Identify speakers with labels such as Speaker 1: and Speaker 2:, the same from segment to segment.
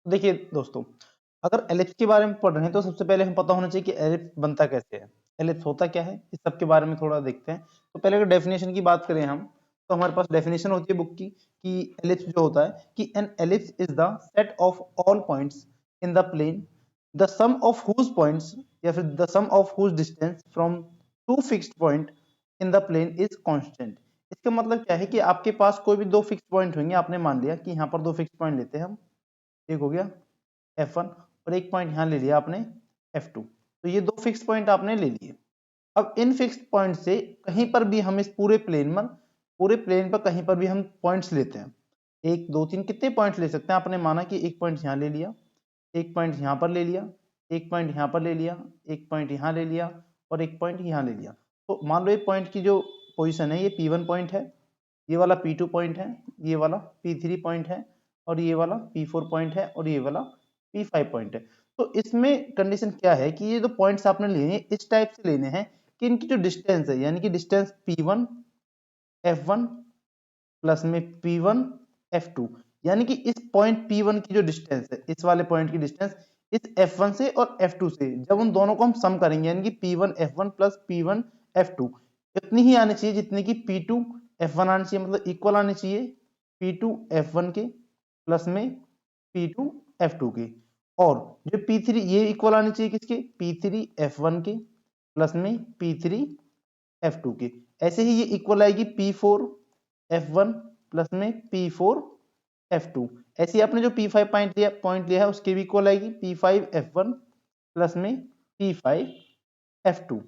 Speaker 1: तो देखिए दोस्तों, अगर एलिप्स के बारे में पढ़ रहे हैं तो सबसे पहले हमें पता होना चाहिए कि एलिप्स बनता कैसे है, एलिप्स होता क्या है, इस सब के बारे में थोड़ा देखते हैं। तो पहले अगर डेफिनेशन की बात करें हम, तो हमारे पास डेफिनेशन होती है बुक की कि एलिप्स जो होता है कि an ellipse is the set of all points in the plane the sum of whose points या फिर the sum of whose distance from two fixed point in the plane is constant. इसका मतलब क्या है कि आपके पास कोई भी दो फिक्स्ड पॉइंट होंगे, आपने मान लिया कि यहाँ पर दो फिक्स्ड पॉइंट लेते हैं हम, एक हो गया F1 और एक पॉइंट यहां ले लिया आपने F2। तो ये दो फिक्स पॉइंट आपने ले लिए। अब इन फिक्स पॉइंट से कहीं पर भी हम इस पूरे प्लेन पर कहीं पर भी हम पॉइंट्स लेते हैं, एक दो तीन कितने पॉइंट्स ले सकते हैं। आपने माना कि एक पॉइंट यहां ले लिया, एक पॉइंट यहां पर ले लिया, एक पॉइंट यहां पर ले लिया, एक पॉइंट यहां ले लिया और एक पॉइंट यहां ले लिया। तो मान लो एक पॉइंट की जो पोजीशन है ये P1 पॉइंट है, ये वाला P2 पॉइंट है, ये वाला P3 पॉइंट है और ये वाला P4 पॉइंट है और ये वाला P5 पॉइंट है। तो इसमें कंडीशन क्या है कि ये जो पॉइंट्स आपने लिए हैं इस टाइप से लेने हैं कि इनकी जो डिस्टेंस है, यानी कि डिस्टेंस P1 F1 प्लस में P1 F2, यानी कि इस पॉइंट P1 की जो डिस्टेंस है, इस वाले पॉइंट की डिस्टेंस इस F1 से और F2 से, जब उन दोनों को हम सम करेंगे यानी कि P1 F1 plus P1 F2, इतनी ही आनी चाहिए जितनी कि P2 F1 आनी चाहिए, मतलब इक्वल आनी चाहिए P2 F1 के प्लस में P2 F2 के। और जो P3 ये इक्वल आनी चाहिए किसके, P3 F1 के प्लस में P3 F2 के। ऐसे ही ये इक्वल आएगी P4 F1 प्लस में P4 F2। ऐसे ही आपने जो P5 पॉइंट लिया है उसके भी इक्वल आएगी P5 F1 प्लस में P5 F2।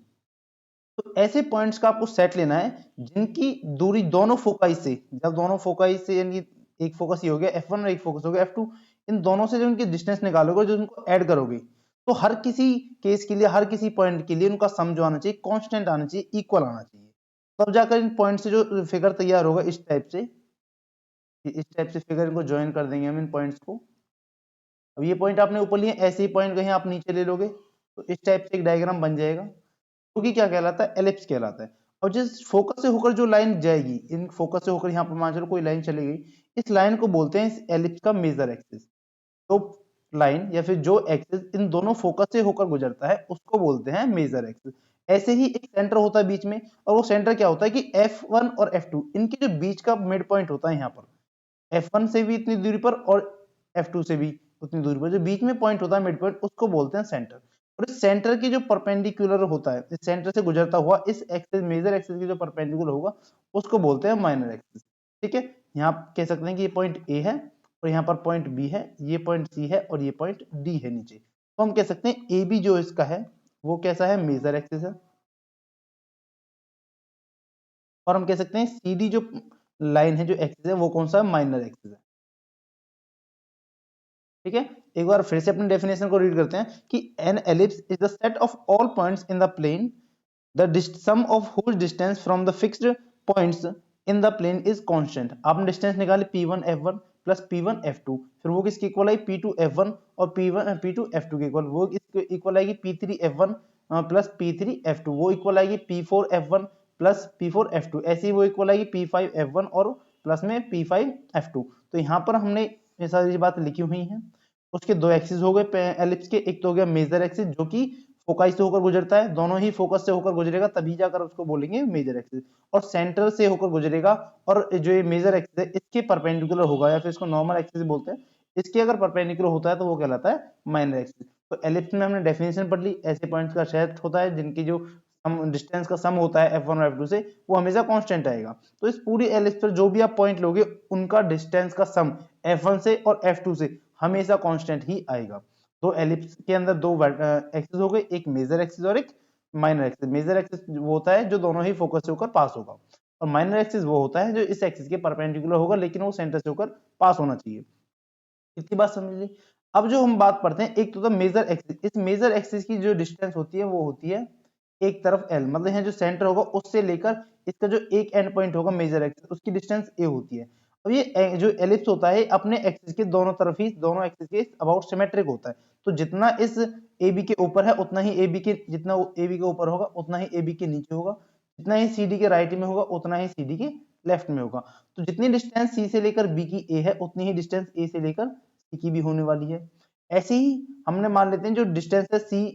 Speaker 1: तो ऐसे पॉइंट्स का आपको सेट लेना है जिनकी दूरी दोनों फोकाई से, जब दोनों फोकाई से यानी एक फोकस ये हो गया F1 और एक फोकस हो गया F2, इन दोनों से जो उनकी डिस्टेंस निकालोगे, जो उनको ऐड करोगे, तो हर किसी केस के लिए, हर किसी पॉइंट के लिए उनका सम जो आना चाहिए कांस्टेंट आना चाहिए, इक्वल आना चाहिए। तब जाकर इन पॉइंट से जो फिगर तैयार होगा इस टाइप से फिगर इनको ज्वाइन कर देंगे हम इन पॉइंट्स को। अब ये पॉइंट आपने ऊपर लिए, ऐसे ही पॉइंट कहीं आप नीचे ले लोगे तो इस टाइप से एक डायग्राम बन जाएगा, क्योंकि क्या कहलाता है, एलिप्स कहलाता है। और जिस फोकस से होकर जो लाइन जाएगी, इन फोकस से होकर यहाँ पर मान चलो कोई लाइन चली गई, इस लाइन को बोलते हैं इस एलिप्स का मेजर एक्सिस। तो लाइन या फिर जो एक्सिस इन दोनों फोकस से होकर गुजरता है उसको बोलते हैं मेजर एक्सिस। ऐसे ही एक सेंटर होता है बीच में, और वो सेंटर क्या होता है कि F1 और F2 इनके जो बीच का मिड पॉइंट होता है, यहाँ पर F1 से भी इतनी दूरी पर और F2 से भी उतनी दूरी पर जो बीच में पॉइंट होता है मिड पॉइंट, उसको बोलते हैं सेंटर। और इस सेंटर की जो परपेंडिकुलर होता है, इस सेंटर से गुजरता हुआ इस एक्सिस, मेजर एक्सिस की जो परपेंडिकुलर होगा उसको बोलते हैं माइनर एक्सिस। ठीक है, यहाँ आप कह सकते हैं कि ये पॉइंट ए है और यहाँ पर पॉइंट बी है, ये पॉइंट सी है और ये पॉइंट डी है नीचे। तो हम कह सकते हैं ए बी जो इसका है वो कैसा है, मेजर एक्सिस है। और हम कह सकते हैं सी डी जो लाइन है, जो एक्सिस है, वो कौन सा है, माइनर एक्सिस है। ठीक है, एक बार फिर से अपने डेफिनेशन को रीड करते हैं कि an ellipse is the set of all points in the plane the sum of whose distance from the fixed points in the plane is constant. आपने डिस्टेंस निकाली P1 F1 plus P1 F2, फिर वो किसके equal आई, P2 F1 और P2 F2 के equal, वो इसके equal आएगी P3 F1 plus P3 F2, वो इक्वल आएगी P4 F1 plus P4 F2, ऐसे ही वो इक्वल आएगी P5 F1 और प्लस में P5 F2। तो यहाँ पर हमने ये सारी बात लिखी हुई है। उसके दो एक्सिस हो गए एलिप्स के, एक तो हो गया मेजर एक्सिस जो कि फोकाई से होकर गुजरता है, दोनों ही फोकस से होकर गुजरेगा तभी जाकर उसको बोलेंगे मेजर एक्सिस। और सेंटर से होकर गुजरेगा, और जो ये मेजर एक्सिस है इसके परपेंडिकुलर होगा या फिर इसको नॉर्मल एक्सिस बोलते हैं, इसके अगर परपेंडिकुलर होता है तो वो कहलाता है माइनर एक्सिस। तो एलिप्स में हमने डेफिनेशन पढ़ ली, ऐसे पॉइंट्स का सेट होता है जिनकी जो डिस्टेंस का सम होता है F1 और F2 से, वो हमेशा कांस्टेंट आएगा। तो इस पूरी एलिप्स पर जो भी आप पॉइंट लोगे उनका डिस्टेंस का सम F1 से और F2 से हमेशा कांस्टेंट ही आएगा। तो एलिप्स के अंदर दो एक्सिस हो गए, एक मेजर एक्सिस और एक माइनर एक्सिस। मेजर एक्सिस वो होता है जो दोनों ही फोकस से होकर पास होगा, और माइनर एक्सिस वो होता है जो इस एक्सिस के परपेंडिकुलर होगा लेकिन वो सेंटर से होकर पास होना चाहिए। इतनी बात समझ ली। अब जो हम बात पढ़ते हैं, एक तो मेजर एक्सिस, इस मेजर एक्सिस की जो डिस्टेंस होती है वो होती है एक तरफ L, मतलब यहाँ जो सेंटर होगा उससे लेकर इसका जो एक एंड पॉइंट होगा मेजर एक्सिस, उसकी डिस्टेंस A होती है। अब ये जो एलिप्स होता है अपने एक्सिस के दोनों तरफ ही, दोनों एक्सिस के अबाउट सिमेट्रिक होता है। तो जितना इस AB के ऊपर है उतना ही AB के, जितना AB के ऊपर होगा उतना ही AB के नीचे होगा, जितना ही CD के राइट में होगा उतना ही CD के लेफ्ट में होगा। तो जितनी डिस्टेंस C से लेकर B की A है उतनी ही डिस्टेंस A से लेकर सी की भी होने वाली है। ऐसे ही हमने मान लेते हैं जो डिस्टेंस है सी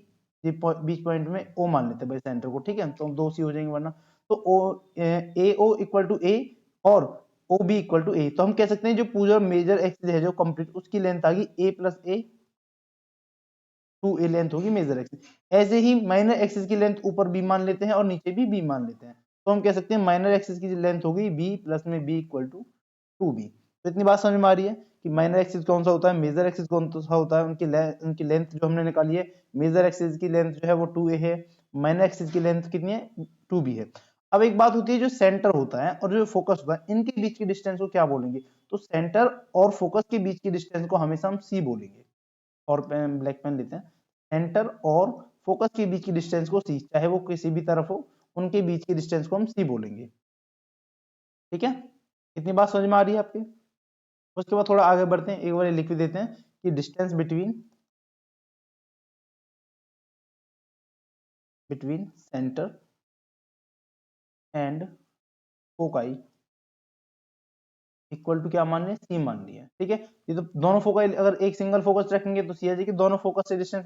Speaker 1: बीच पॉइंट में ओ मान लेते हैं भाई सेंटर को, ठीक है, तो 2 सी हो जाएंगे, वरना तो ओ ए ओ इक्वल टू ए और ओ बी इक्वल टू ए, तो हम कह सकते हैं जो पूरा मेजर एक्सिस है जो कंप्लीट उसकी लेंथ आ गई ए प्लस ए, 2a लेंथ होगी मेजर एक्सिस। ऐसे ही माइनर एक्सिस की लेंथ ऊपर b मान लेते हैं और नीचे भी b मान लेते हैं, तो हम कह सकते हैं माइनर एक्सिस की लेंथ होगी b प्लस में b इक्वल टू 2b। तो इतनी बात समझ में आ रही है कि माइनर एक्सिस कौन सा होता है, मेजर एक्सिस कौन सा होता है, उनकी लेंथ जो हमने निकाली है, मेजर एक्सिस की लेंथ जो है वो 2a है, माइनर एक्सिस की लेंथ कितनी है 2b है। अब एक बात होती है जो सेंटर होता है और जो फोकस होता है, इनके बीच की डिस्टेंस को क्या बोलेंगे, तो सेंटर और फोकस के बीच की डिस्टेंस को हमेशा हम c बोलेंगे। और ब्लैक पेन लेते हैं, सेंटर और फोकस के बीच की डिस्टेंस को सी, चाहे वो किसी भी तरफ हो, उनके बीच की डिस्टेंस को हम सी बोलेंगे, ठीक है। इतनी बात समझ में आ रही है आपके। उसके बाद थोड़ा आगे बढ़ते हैं, एक बार लिख भी देते हैं कि distance between centre and foci equal to क्या मान लिया, सी मान लिया, ठीक है। ये तो दोनों फोकस, अगर एक सिंगल फोकस रखेंगे तो सी आ जाएगी, दोनों फोकस से डिस्टेंस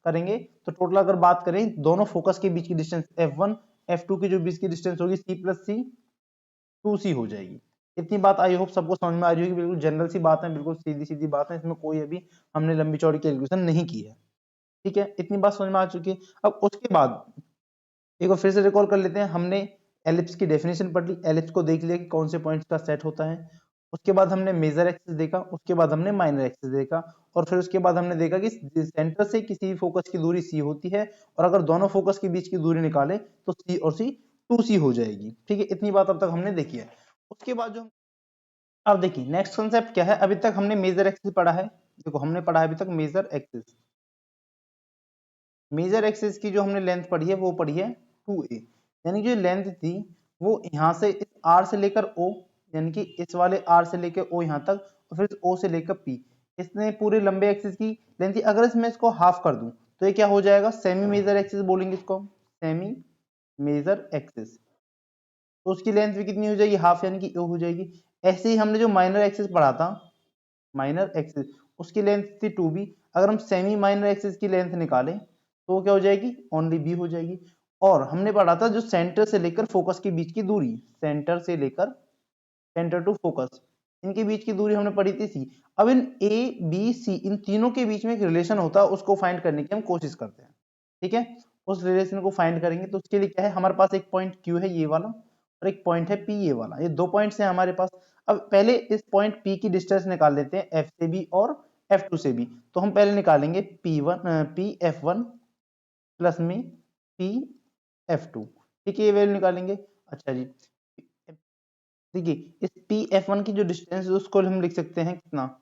Speaker 1: करेंगे तो टोटल अगर बात करें दोनों फोकस के बीच की डिस्टेंस f1 f2 की जो बीच की डिस्टेंस होगी c प्लस सी 2c हो जाएगी। इतनी बात आई होप सबको समझ में आ रही होगी, बिल्कुल जनरल सी बात है, बिल्कुल सीधी सीधी बात है, इसमें कोई अभी हमने लंबी चौड़ी कैलकुलेशन नहीं की है, ठीक है। इतनी बात समझ में आ चुकी है। अब उसके बाद एक बार फिर से रिकॉल कर लेते हैं, हमने एलिप्स की डेफिनेशन पढ़ ली, एलिप्स को देख लिया कि कौन से पॉइंट्स का सेट होता है, उसके बाद हमने मेजर एक्सिस देखा, उसके बाद हमने माइनर एक्सिस देखा, और फिर उसके बाद हमने देखा कि सेंटर से किसी फोकस की दूरी सी होती है, और अगर दोनों फोकस के बीच की दूरी निकाले तो सी और सी 2c हो जाएगी, ठीक है। इतनी बात अब तक हमने देखी है। उसके बाद जो अब देखिए नेक्स्ट कॉन्सेप्ट क्या है, अभी तक हमने मेजर एक्सिस पढ़ा है, देखो हमने पढ़ा है अभी तक मेजर एक्सिस, मेजर एक्सिस की जो हमने लेंथ पढ़ी है वो पढ़ी है 2a, यानी जो लेंथ थी वो यहाँ से इस r से लेकर o, यानी कि इस वाले r से लेकर o यहाँ तक, और फिर o से लेकर p, इसने पूरे लंबे एक्सिस की लेंथ थी। अगर इसमें इसको हाफ कर दूं तो ये क्या हो जाएगा, सेमी मेजर एक्सिस बोलेंगे इसको, सेमी मेजर एक्सिस, तो उसकी लेंथ भी कितनी हो जाएगी, हाफ, यानी कि o हो जाएगी। ऐसे ही हमने जो माइनर एक्सिस पढ़ा था, माइनर एक्सिस, उसकी लेंथ थी 2b, अगर हम सेमी माइनर एक्सिस की लेंथ निकालें तो वो क्या हो जाएगी, ओनली b हो जाएगी। और हमने पढ़ा था जो सेंटर से लेकर फोकस के बीच की दूरी, सेंटर से लेकर सेंटर टू फोकस, इनके बीच की दूरी हमने पढ़ी थी c। अब इन a b c इन तीनों के बीच में एक रिलेशन होता है, उसको फाइंड करने की हम कोशिश करते हैं, ठीक है। उस रिलेशन को फाइंड करेंगे तो उसके लिए क्या है, हमारे पास एक पॉइंट q है ये वाला, और एक पॉइंट है p ये वाला, ये दो पॉइंट्स हैं हमारे पास। अब पहले इस पॉइंट p की डिस्टेंस निकाल लेते हैं f से भी और f2 से भी, तो हम पहले निकालेंगे p f1 प्लस में p f2, ठीक है, ये वैल्यू निकालेंगे। अच्छा जी, देखिए इस पी एफ वन की जो डिस्टेंस है उसको हम लिख सकते हैं कितना,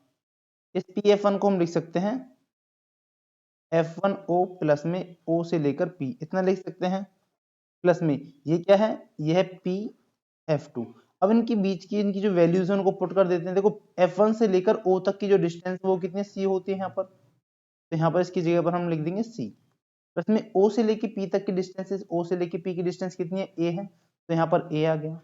Speaker 1: इस पी एफ वन को हम लिख सकते हैं एफ वन ओ प्लस में ओ से लेकर पी, इतना लिख सकते हैं, प्लस में ये क्या है, ये है पी एफ टू। अब इनके बीच की इनकी जो वैल्यूज है उनको पुट कर देते हैं, देखो एफ वन से लेकर ओ तक की जो डिस्टेंस है वो कितनी सी होती है यहाँ पर, तो यहाँ पर इसकी जगह पर हम लिख देंगे सी, प्लस में ओ से लेकर पी तक की डिस्टेंस, ओ से लेकर पी की डिस्टेंस कितनी है, ए है, तो यहाँ पर ए आ गया,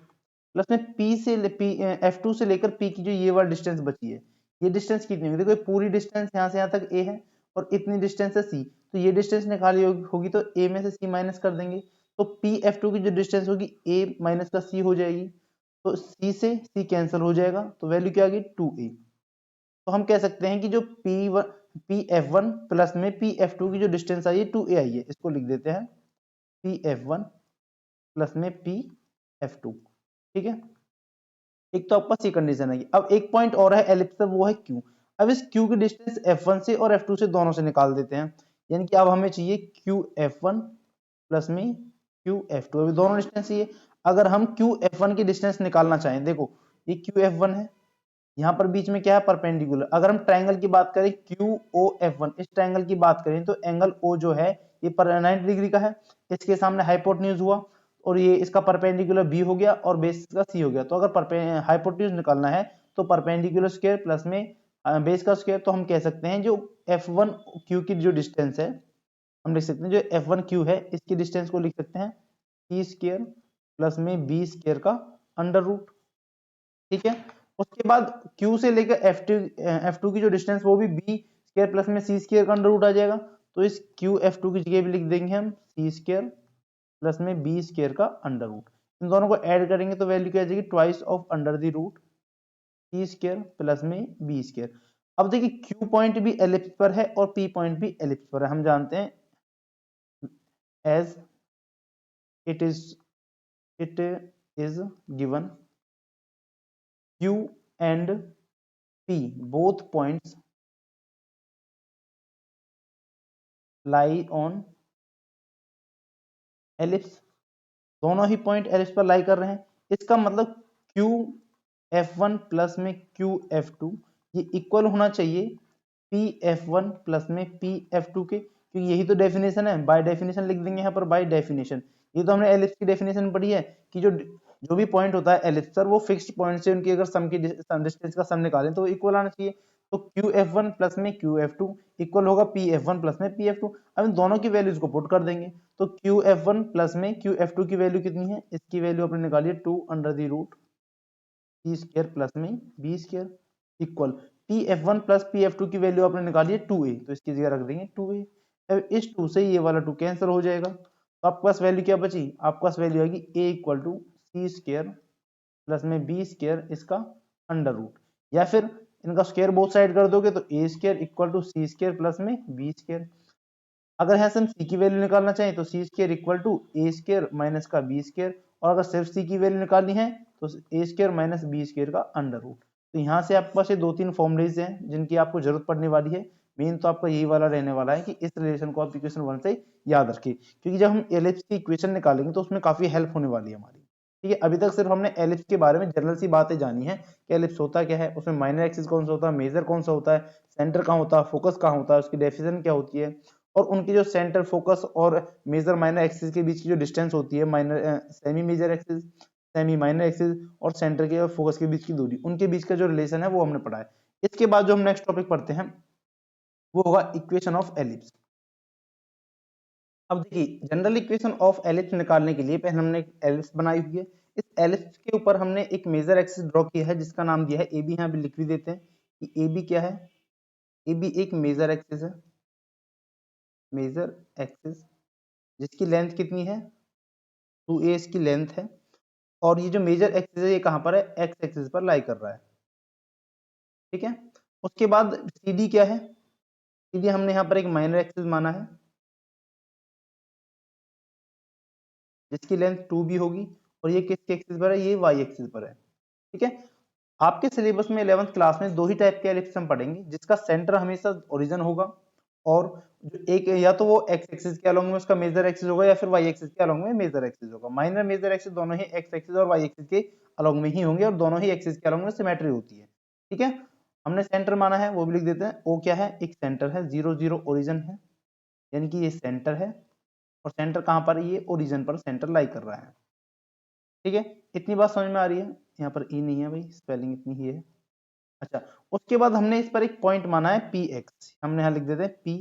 Speaker 1: प्लस में पी से पी एफ टू से लेकर पी की जो ये वाली डिस्टेंस बची है, ये डिस्टेंस कितनी होगी, देखो पूरी डिस्टेंस यहाँ से यहाँ तक ए है और इतनी डिस्टेंस है सी, तो ये डिस्टेंस निकाली होगी तो ए में से सी माइनस कर देंगे, तो पी एफ टू की जो डिस्टेंस होगी ए माइनस का सी हो जाएगी, तो सी से सी कैंसिल हो जाएगा, तो वैल्यू क्या आ गई 2a। तो हम कह सकते हैं कि जो पी एफ वन प्लस में पी एफ टू की जो डिस्टेंस आई है 2a आई है, इसको लिख देते हैं पी एफ वन प्लस में पी एफ टू, ठीक है। एक तो आपका सी कंडीशन है। अब एक पॉइंट और है एलिप्स, वो है क्यू। अब इस क्यू की डिस्टेंस f1 से और f2 से दोनों से निकाल देते हैं, यानी कि अब हमें चाहिए क्यू f1 प्लस में क्यू f2, अभी दोनों डिस्टेंस चाहिए। अगर हम क्यू f1 की डिस्टेंस निकालना चाहें, देखो ये क्यू f1 है, यहाँ पर बीच में क्या है, परपेंडिकुलर। अगर हम ट्रायंगल की बात करें क्यू ओ f1, इस ट्रायंगल की बात करें तो एंगल o जो है ये पर 90 डिग्री का है, इसके सामने हाइपोटेन्यूज हुआ और ये इसका परपेंडिकुलर b हो गया और बेस का c हो गया। तो अगर हाइपोटेन्यूज निकालना है तो परपेंडिकुलर स्क्वायर प्लस में बेस का स्क्वायर, तो हम कह सकते हैं जो f1 q की जो डिस्टेंस है हम लिख सकते हैं, जो f1 q है इसकी डिस्टेंस को लिख सकते हैं c स्क्वायर प्लस में b स्क्वायर का अंडर रूट, ठीक है। उसके बाद Q से लेकर F2 की जो डिस्टेंस वो भी b स्क्वायर प्लस में c स्क्वायर का अंडर रूट आ जाएगा। तो इस Q F2 की जगह भी लिख देंगे हम c स्क्वायर प्लस में b स्क्वायर का अंडर रूट। इन दोनों को ऐड करेंगे तो वैल्यू क्या आ जाएगी, twice of under the root c square plus में b स्क्वायर। अब देखिए Q पॉइंट भी एलिप्स पर है और P पॉइंट भी एलिप्स पर है, हम जानते हैं as it is given Q and P both points lie on ellipse, दोनों ही पॉइंट एलिप्स पर लाई कर रहे हैं। इसका मतलब Q F1 प्लस में Q F2 ये इक्वल होना चाहिए P F1 प्लस में P F2 के, क्योंकि यही तो डेफिनेशन है। बाय डेफिनेशन लिख देंगे यहाँ पर, बाय डेफिनेशन। ये तो हमने एलिप्स की डेफिनेशन पढ़ी है कि जो भी पॉइंट होता है एलिप्स पर वो फिक्स्ड पॉइंट से उनकी अगर सम की डिस्टेंस का सम निकालें तो इक्वल आना चाहिए। तो QF1 प्लस में QF2 इक्वल होगा PF1 प्लस में PF2। अब इन दोनों की वैल्यूज को पुट कर देंगे तो QF1 प्लस में QF2 की वैल्यू कितनी है, इसकी वैल्यू आपने निकाली है 2 under the root c square plus में b square equal PF1 plus PF2 की वैल्यू आपने निकाली है 2a, तो इसकी जगह रख देंगे 2a। अब इस 2 से ये वाला 2 कैंसिल हो जाएगा तो आपके पास वैल्यू क्या बची, आपके पास वैल्यू आएगी a equal to c square plus में b स्क्वायर इसका अंडर रूट, या फिर इनका स्क्वायर बोथ साइड कर दोगे तो a square equal to c square plus में b स्क्वायर। अगर यहाँ से हम c की वैल्यू निकालना चाहें तो c square equal to a square minus का b स्क्वायर, और अगर सिर्फ c की वैल्यू निकालनी है तो a square minus b square का अंडर रूट। तो यहाँ से आपके पास ये 2-3 फॉर्मुलेज हैं जिनकी आपको जरूरत पड़ने वाली है। मेन तो आपका यही वाला रहने वाला है कि इस रिलेशन को आप इक्वेशन 1 से याद रखिए, क्योंकि जब हम एलिप्स की इक्वेशन निकालेंगे तो उसमें काफी हेल्प होने वाली है हमारी। ठीक है, अभी तक सिर्फ हमने एलिप्स के बारे में जनरल सी बातें जानी है कि एलिप्स होता क्या है, उसमें माइनर एक्सिस कौन सा होता है, मेजर कौन सा होता है, सेंटर कहाँ होता है, फोकस कहाँ होता है, उसकी डेफिनेशन क्या होती है, और उनकी जो सेंटर फोकस और मेजर माइनर एक्सिस के बीच की जो डिस्टेंस होती है, minor semi major axis semi minor axis और सेंटर के और फोकस के बीच की दूरी, उनके बीच का जो रिलेशन है वो हमने पढ़ा है। इसके बाद जो हम नेक्स्ट टॉपिक पढ़ते हैं वो होगा इक्वेशन ऑफ एलिप्स। अब देखिए जनरल इक्वेशन ऑफ एलिप्स निकालने के लिए पहले हमने एक एलिप्स बनाई हुई है। इस एलिप्स के ऊपर हमने एक मेजर एक्सिस ड्रॉ किया है जिसका नाम दिया है ए बी। यहाँ भी लिख भी देते हैं कि ए बी क्या है, ए बी एक मेजर एक्सिस है, मेजर एक्सिस जिसकी लेंथ कितनी है 2a इसकी लेंथ है, और ये जो मेजर एक्सिस है ये कहां पर है, एक्स एक्सिस पर लाई कर रहा है। ठीक है, उसके बाद CD क्या है, CD हमने यहाँ पर एक माइनर एक्सिस माना है जिसकी लेंथ 2b होगी, और ये किसके एक्सिस पर है, ये y एक्सिस पर है। ठीक है, आपके सिलेबस में 11th क्लास में दो ही टाइप के एलिप्स हम पढ़ेंगे जिसका सेंटर हमेशा ओरिजिन होगा, और जो एक या तो वो एक्स एक्सिस के अलोंग में उसका मेजर एक्सिस होगा या फिर वाई एक्सिस के अलोंग में मेजर एक्सिस होगा। माइनर मेजर एक्सिस दोनों ही एक्स एक्सिस और वाई एक्सिस के अलोंग में ही होंगे और दोनों ही एक्सिस के अलोंग में सिमेट्री होती है। ठीक है, हमने सेंटर माना है वो भी लिख देते हैं। ओ क्या है, एक सेंटर है, 0 0 ओरिजिन है, यानी कि ये सेंटर है, और सेंटर कहां पर है, ये ओरिजिन पर सेंटर लाई कर रहा है। ठीक है, इतनी बात समझ में आ रही है। यहाँ पर ई नहीं है भाई, स्पेलिंग इतनी ही है। अच्छा, उसके बाद हमने इस पर एक पॉइंट माना है पी एक्स, हमने यहाँ लिख देते हैं P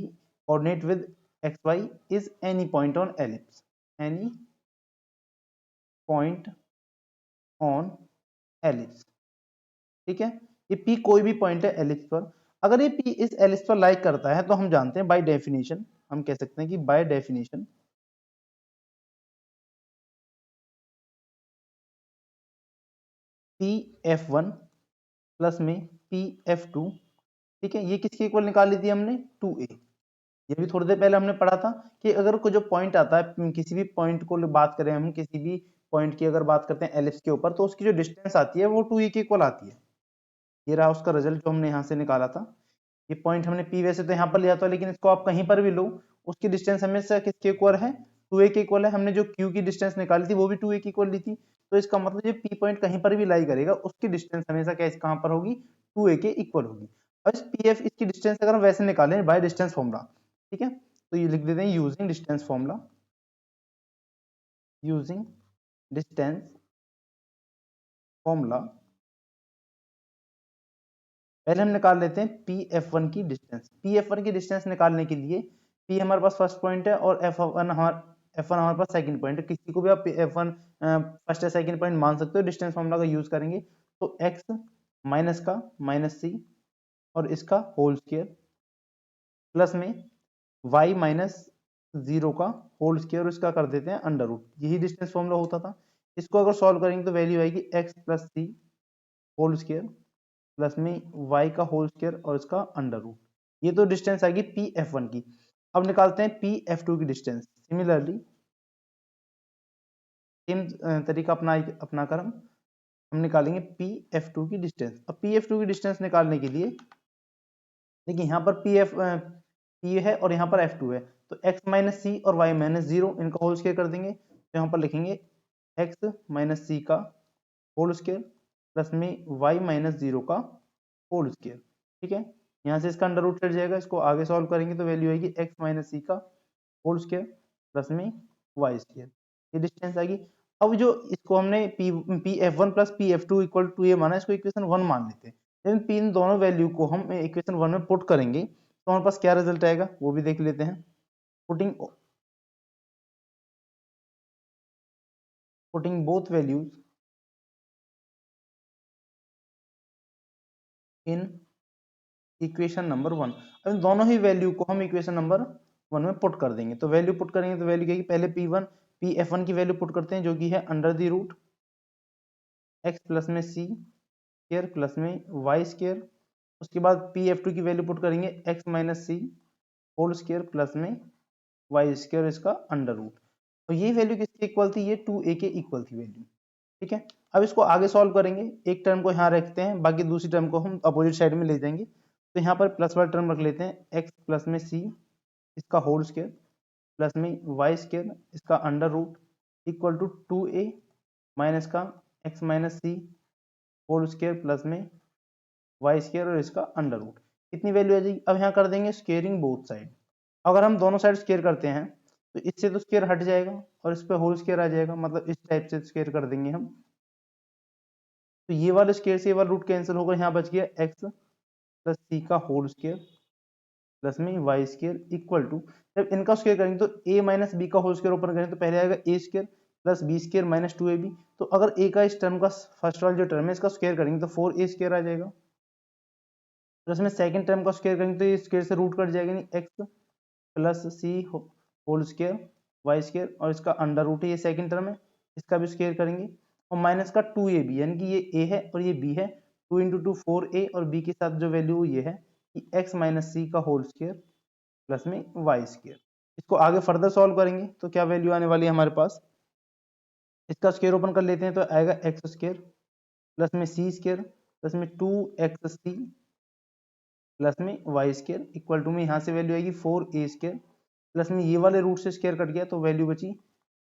Speaker 1: coordinate with x y is any point on ellipse, any point on ellipse. ठीक है, ये पी कोई भी पॉइंट है एलिप्स पर। अगर ये पी इस एलिप्स पर लाइक करता है तो हम जानते हैं बाय डेफिनेशन, हम कह सकते हैं कि by definition P F one plus में पी एफ टू, ठीक है, ये किसके इक्वल निकाल ली थी हमने, 2a। ये भी थोड़ी देर पहले हमने पढ़ा था कि अगर कोई जो पॉइंट आता है, किसी भी पॉइंट को बात करें हम, किसी भी पॉइंट की अगर बात करते हैं एलिप्स के ऊपर, तो उसकी जो डिस्टेंस आती है वो 2a के इक्वल आती है। ये रहा उसका रिजल्ट जो हमने यहाँ से निकाला था। ये पॉइंट हमने p वैसे तो यहाँ पर लिया था, लेकिन इसको आप कहीं पर भी लो उसकी डिस्टेंस हमेशा किसके इक्वल है, 2a के इक्वल है। हमने जो q की डिस्टेंस निकाली थी वो भी 2a की इक्वल ली थी, तो इसका मतलब ये p पॉइंट कहीं पर भी लाई करेगा उसकी डिस्टेंस हमेशा क्या कहां पर होगी, 2a के इक्वल होगी। अब इस pf इसकी डिस्टेंस अगर हम वैसे निकालें बाय डिस्टेंस फॉर्मूला, ठीक है, तो ये लिख देते हैं using distance formula, using distance formula. पहले हम निकाल लेते हैं पी एफ वन की डिस्टेंस। पी एफ वन की डिस्टेंस निकालने के लिए पी हमारे पास फर्स्ट पॉइंट है और एफ वन हमारे पास सेकंड पॉइंट है। किसी को भी आप एफ वन फर्स्ट या सेकंड पॉइंट मान सकते हो डिस्टेंस फॉर्मूला का यूज करेंगे। तो एक्स माइनस का माइनस सी और इसका होल स्क्वायर प्लस में y माइनस 0 का होल स्क्वायर और इसका कर देते हैं अंडर रूट। यही डिस्टेंस फॉर्मूला होता था। इसको अगर सॉल्व करेंगे तो वैल्यू आएगी x प्लस सी होल स्क्वायर प्लस में y का होल स्क्वायर और इसका अंडर रूट। ये तो डिस्टेंस आएगी पी एफ वन की। अब निकालते हैं पी एफ टू की डिस्टेंस। सिमिलरली सेम तरीका अपना कर हम निकालेंगे पी एफ टू की डिस्टेंस। अब पी एफ टू की डिस्टेंस निकालने के लिए देखिए यहाँ पर पी है और यहाँ पर एफ टू है, तो x माइनस सी और y माइनस जीरो इनका होल स्क्वायर कर देंगे। तो यहाँ पर लिखेंगे x माइनस सी का होल स्क्वायर प्लस में y माइनस जीरो का होल स्क्वायर। ठीक है, यहाँ से इसका अंडर रूट कट जाएगा। इसको आगे सॉल्व करेंगे तो वैल्यू आएगी x माइनस सी का होल स्क्वायर प्लस में y स्क्वायर। ये डिस्टेंस आएगी। अब जो इसको हमने P F one plus P F two equal to ये माना, इसको इक्वेशन वन मान लेते हैं। लेकिन इन दोनों वैल्यू को हम इक्वेशन वन में पुट करेंगे तो हमारे पास क्या रिजल्ट आएगा वो भी देख लेते हैं। Putting putting both values in equation number one. अब इन दोनों ही वैल्यू को हम इक्वेशन नंबर वन में पुट कर देंगे। तो वैल्यू पुट करेंगे तो वैल्यू क्या है, पहले पी एफ वन की वैल्यू पुट करते हैं जो कि है under the root x plus में सी स्क्वायर प्लस में वाई स्क्वायर। उसके बाद पी एफ टू की वैल्यू पुट करेंगे x minus c whole square plus में वाई स्क्वायर इसका अंडर रूट। तो ये वैल्यू किसके इक्वल थी, ये 2a के इक्वल थी वैल्यू। ठीक है, अब इसको आगे सॉल्व करेंगे। एक टर्म को यहाँ रखते हैं, बाकी दूसरी टर्म को हम अपोजिट साइड में ले जाएंगे। तो यहाँ पर प्लस वाला टर्म रख लेते हैं x प्लस में सी इसका होल स्क्वायर प्लस में वाई स्क्वायर इसका under root equal to 2a minus का x minus c whole square plus में वाई स्क्वायर और इसका अंडर रूट। कितनी वैल्यू आ जाएगी, अब यहाँ कर देंगे स्क्वेयरिंग बोथ साइड। अगर हम दोनों साइड स्क्वेयर करते हैं तो इससे तो स्क्वेयर हट जाएगा और इस पे होल स्क्वेयर आ जाएगा, मतलब इस टाइप से स्क्वेयर कर देंगे हम। तो ये वाले स्क्वेयर से ये वाला रूट कैंसिल होगा, यहाँ बच गया x प्लस सी का होल स्क्वेयर प्लस में वाई स्क्वेयर इक्वल टू, जब इनका स्क्वेयर करेंगे तो a माइनस बी का होल स्क्वेयर ओपन करेंगे तो पहले आएगा a square plus b square minus two a b. तो अगर a का इस टर्म का फर्स्ट वाला जो टर्म है इसका स्क्वेयर करेंगे तो 4a स्क्वेयर आ जाएगा। प्लस में सेकंड टर्म का स्क्वेयर करेंगे तो ये स्क्वेयर से रूट कट जाएगा, यानी x प्लस सी होल स्क्वेयर वाई स्क्वेयर और इसका अंडर रूट है, ये सेकंड टर्म है, इसका भी स्क्वेयर करेंगे। और माइनस का 2ab यानी कि ये a है और ये b है, 2 इंटू टू 4a और b के साथ जो वैल्यू ये है कि x माइनस सी का होल स्क्वेयर प्लस में वाई स्क्वेयर। इसको आगे फर्दर सॉल्व करेंगे तो क्या वैल्यू आने वाली है हमारे पास, इसका स्क्वेयर ओपन कर लेते हैं तो आएगा एक्स स्क्वेयर प्लस में सी स्क्वेयर प्लस में 2xc प्लस में वाई स्क्वेयर इक्वल टू में यहाँ से वैल्यू आएगी 4a स्क्वेयर प्लस में ये वाले रूट से स्क्वेयर कट गया तो वैल्यू बची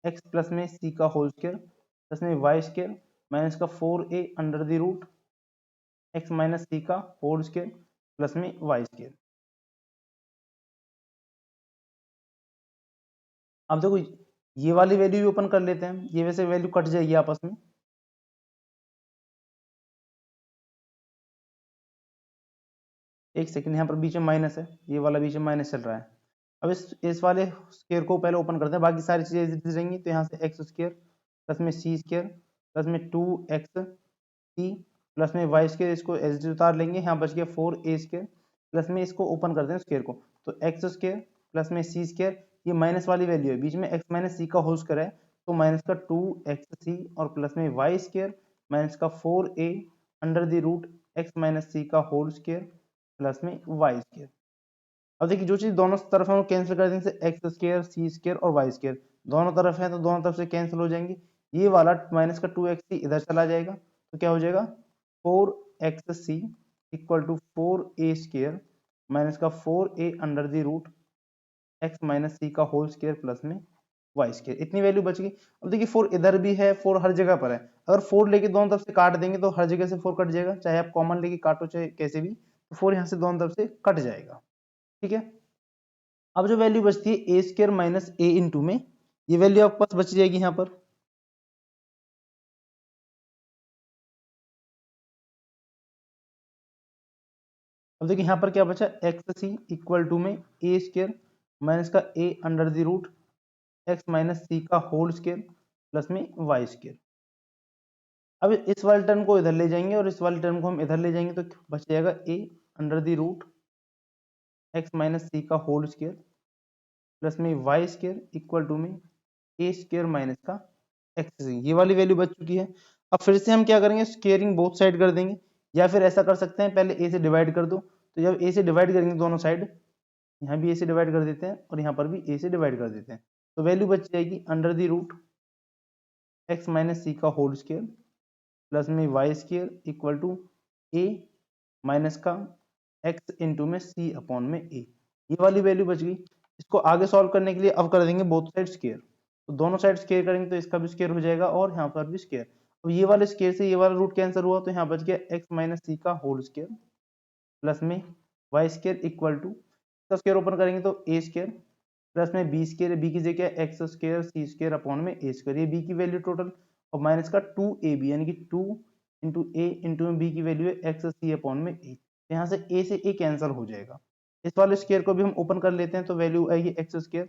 Speaker 1: x प्लस में c का होल स्क्वेयर प्लस में वाई स्क्वेयर माइनस का 4a under the root x minus c का होल स्क्वेयर प्लस में वाई स्क्वेयर। अब देखो ये वाली वैल्यू भी ओपन कर लेते हैं, ये वैसे वैल्यू कट जाएगी आपस में। एक सेकंड, यहाँ पर बीच में माइनस है, ये वाला बीच में माइनस चल रहा है। अब इस वाले स्क्वायर को पहले ओपन करते हैं, बाकी सारी चीजें रहेंगी। तो यहाँ से एक्स स्क्वायर प्लस में सी स्क्वायर प्लस में 2xc प्लस में वाई स्क्वायर, इसको एज उतार लेंगे, यहाँ बच गया 4a स्क्वायर प्लस में इसको ओपन करते हैं स्क्वायर को, तो एक्स स्क्वायर प्लस में सी स्क्वायर, ये माइनस वाली वैल्यू है, बीच में एक्स माइनस सी का होल स्क्वायर है तो माइनस का 2xc और प्लस में वाई स्क्वायर माइनस का 4a under the root x minus c का होल स्क्वायर प्लस में वाई स्क्वायर। अब देखिए जो चीज दोनों तरफ है वो कैंसिल कर देंगे, एक्स स्क्वायर सी स्क्वायर और वाई स्क्वायर दोनों तरफ है तो दोनों तरफ से कैंसिल हो जाएंगे। ये वाला माइनस का 2xc इधर चला जाएगा तो क्या हो जाएगा 4xc equal to 4a square minus का 4a under the root x minus c का होल स्क्वायर प्लस में वाई स्क्वायर। इतनी वैल्यू बच गई। अब देखिए 4 इधर भी है, 4 हर जगह पर है, अगर 4 लेके दोनों तरफ से काट देंगे तो हर जगह से 4 कट जाएगा, चाहे आप कॉमन लेके काटो चाहे कैसे भी, तो 4 यहाँ से दोनों तरफ से कट जाएगा। ठीक है, अब जो वैल्यू बचती है ए स्क्र माइनस ए इंटू में, ये वैल्यू आपके पास बच जाएगी यहाँ पर। अब देखिए यहाँ पर क्या बचा, एक्स सी इक्वल टू में ए स्क्र माइनस का a under the root x minus c का होल स्क्र प्लस में वाई स्क्र। अब इस वाले टर्म को इधर ले जाएंगे और इस वाले टर्म को हम इधर ले जाएंगे तो बच जाएगा a under the root x minus c का होल स्क्वायर प्लस में वाई स्क्वायर इक्वल टू में ए स्क्वायर माइनस का एक्स। ये वाली वैल्यू बच चुकी है। अब फिर से हम क्या करेंगे, स्क्वेयरिंग बोथ साइड कर देंगे, या फिर ऐसा कर सकते हैं पहले ए से डिवाइड कर दो, तो जब ए से डिवाइड करेंगे दोनों साइड, यहाँ भी ए से डिवाइड कर देते हैं और यहाँ पर भी ए से डिवाइड कर देते हैं, तो वैल्यू बच जाएगी under the root x minus c का होल स्क्वायर प्लस में y square equal to a minus का एक्स इंटू में सी अपॉन में ए। ये वाली वैल्यू बच गई। इसको आगे सॉल्व करने के लिए अब कर देंगे बोथ साइड स्क्वायर, तो दोनों साइड स्क्वायर करेंगे तो इसका भी स्क्वायर हो जाएगा और यहाँ पर भी स्क्वायर। अब ये वाले स्क्वायर से ये वाला रूट कैंसिल हुआ तो यहाँ बच गया एक्स माइनस सी का होल स्क्वायर प्लस में वाई स्क्वायर इक्वल टू, इसका स्क्वायर ओपन करेंगे तो ए स्क्वायर प्लस में बी स्क्वायर, बी की जगह x square c square upon में ए स्क्वायर, ये बी की वैल्यू टोटल, और माइनस का 2ab यानी कि 2 इंटू ए इंटू में बी की वैल्यू है एक्स सी अपॉन में ए, यहाँ से ए कैंसिल हो जाएगा। इस वाले स्क्वायर को भी हम ओपन कर लेते हैं तो वैल्यू आएगी एक्स स्क्वायर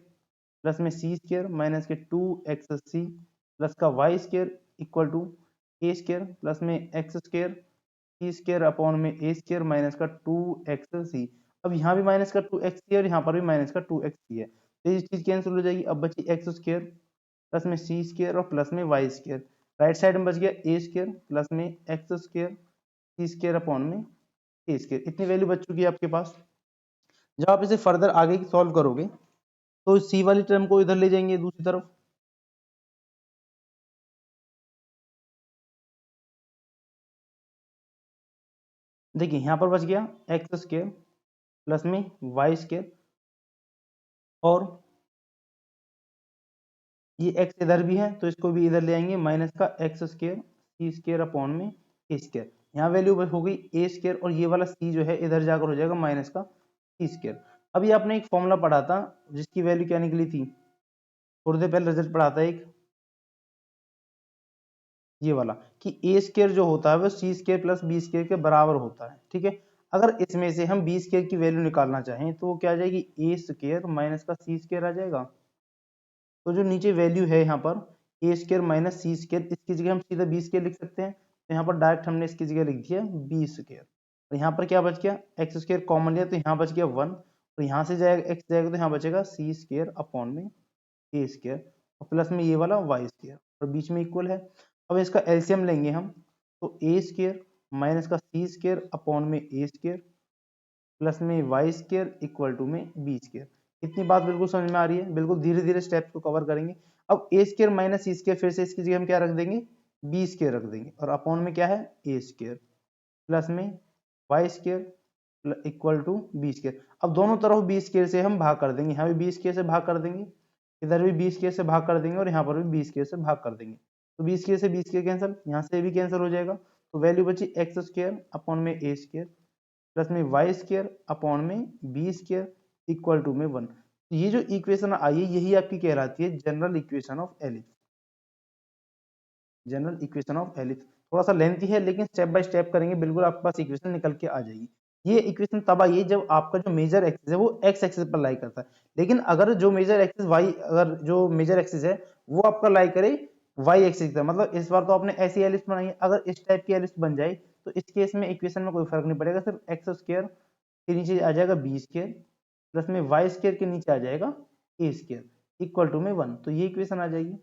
Speaker 1: प्लस में सी स्क्वायर माइनस के 2x सी प्लस का y square equal to A square plus में x square c square upon में ए स्क्वायर माइनस का 2x सी। अब यहाँ भी माइनस का 2x और यहाँ पर भी माइनस का 2x है, तो ये चीज कैंसिल हो जाएगी। अब बची एक्स स्क्वायर प्लस में सी स्क्वायर और प्लस में वाई स्क्वायर, राइट साइड में बच गया ए स्क्वायर प्लस में x square c square upon में ए स्क्वायर। इतनी वैल्यू बच चुकी है आपके पास। जब आप इसे फर्दर आगे की सॉल्व करोगे तो सी वाली टर्म को इधर ले जाएंगे दूसरी तरफ, देखिए यहाँ पर बच गया एक्स स्क्वायर प्लस में वाई स्क्वायर और ये x इधर भी है तो इसको भी इधर ले आएंगे माइनस का x square c square upon में ए स्क्वायर। यहाँ वैल्यू हो गई ए स्क्वायर और ये वाला c जो है इधर जाकर हो जाएगा माइनस का सी स्क्वायर। अब ये आपने एक फॉर्मूला पढ़ा था जिसकी वैल्यू क्या निकली थी, थोड़ी देर पहले रिजल्ट पढ़ा था एक, ये वाला कि ए स्क्वायर जो होता है वो सी स्क्वायर प्लस बी स्क्वायर के बराबर होता है। ठीक है, अगर इसमें से हम बी स्क्वायर की वैल्यू निकालना चाहें तो वो क्या आ जाएगी, ए स्क्वायर माइनस का सी स्क्वायर आ जाएगा। तो जो नीचे वैल्यू है यहाँ पर ए स्क्वायर माइनस सी स्क्वायर, इसकी जगह हम सीधा बी स्क्वायर लिख सकते हैं, तो यहाँ पर डायरेक्ट हमने इसकी जगह लिख दिया बी स्क्वायर। और यहाँ पर क्या बच गया, एक्स स्क्वायर कॉमन लिया तो यहाँ बच गया 1, और यहाँ से जाएगा एक्स जाएगा तो यहाँ बचेगा सी स्क्वायर अपॉन में ए स्क्वायर और प्लस में ये वाला वाई स्क्वायर और बीच में इक्वल है। अब इसका एलसीएम लेंगे हम, तो ए स्क्वायर माइनस का सी स्क्वायर अपॉन में ए स्क्वायर प्लस में वाई स्क्वायर इक्वल टू में बी स्क्वायर। इतनी बात बिल्कुल समझ में आ रही है, बिल्कुल धीरे धीरे स्टेप्स को कवर करेंगे। अब ए स्क्वायर माइनस सी स्क्वायर, फिर से इसकी जगह हम क्या रख देंगे, बी स्क्वायर रख देंगे और अपॉन में क्या है ए स्क्वायर प्लस में y square equal to b square. अब दोनों तरफ बी स्क्वायर से हम भाग कर देंगे, यहाँ भी बी स्क्वायर से भाग कर देंगे, इधर भी बी स्क्वायर से भाग कर देंगे और यहाँ पर भी बी स्क्वायर से भाग कर देंगे, तो बी स्क्वायर से बी स्क्वायर कैंसिल, यहाँ से भी कैंसिल हो जाएगा, तो वैल्यू बची एक्स स्क्वायर अपॉन में ए स्क्वायर प्लस में वाई स्क्वायर अपॉन में बी स्क्वायर इक्वल टू में 1। ये जो इक्वेशन आई है यही आपकी कहलाती है general equation of ellipse. General equation of ellipse थोड़ा सा लेंथी है लेकिन स्टेप बाय स्टेप करेंगे बिल्कुल आपके पास इक्वेशन निकल के आ जाएगी। ये इक्वेशन तब आई है जब आपका जो मेजर एक्सिस है वो एक्स एक्सिस पर लाई करता है, लेकिन अगर जो मेजर एक्सिस वाई, अगर जो मेजर एक्सिस है वो आपका लाई करे वाई एक्सिस पर, मतलब इस बार तो आपने ऐसी एलिप्स बनाई है, अगर इस टाइप की एलिप्स बन जाए तो इस केस में इक्वेशन में कोई फर्क नहीं पड़ेगा, सिर्फ एक्स स्क्वायर के नीचे आ जाएगा बी स्क्वायर प्लस में वाई स्क्वायर के नीचे आ जाएगा ए स्क्वायर इक्वल टू में 1, तो ये इक्वेशन आ जाएगी,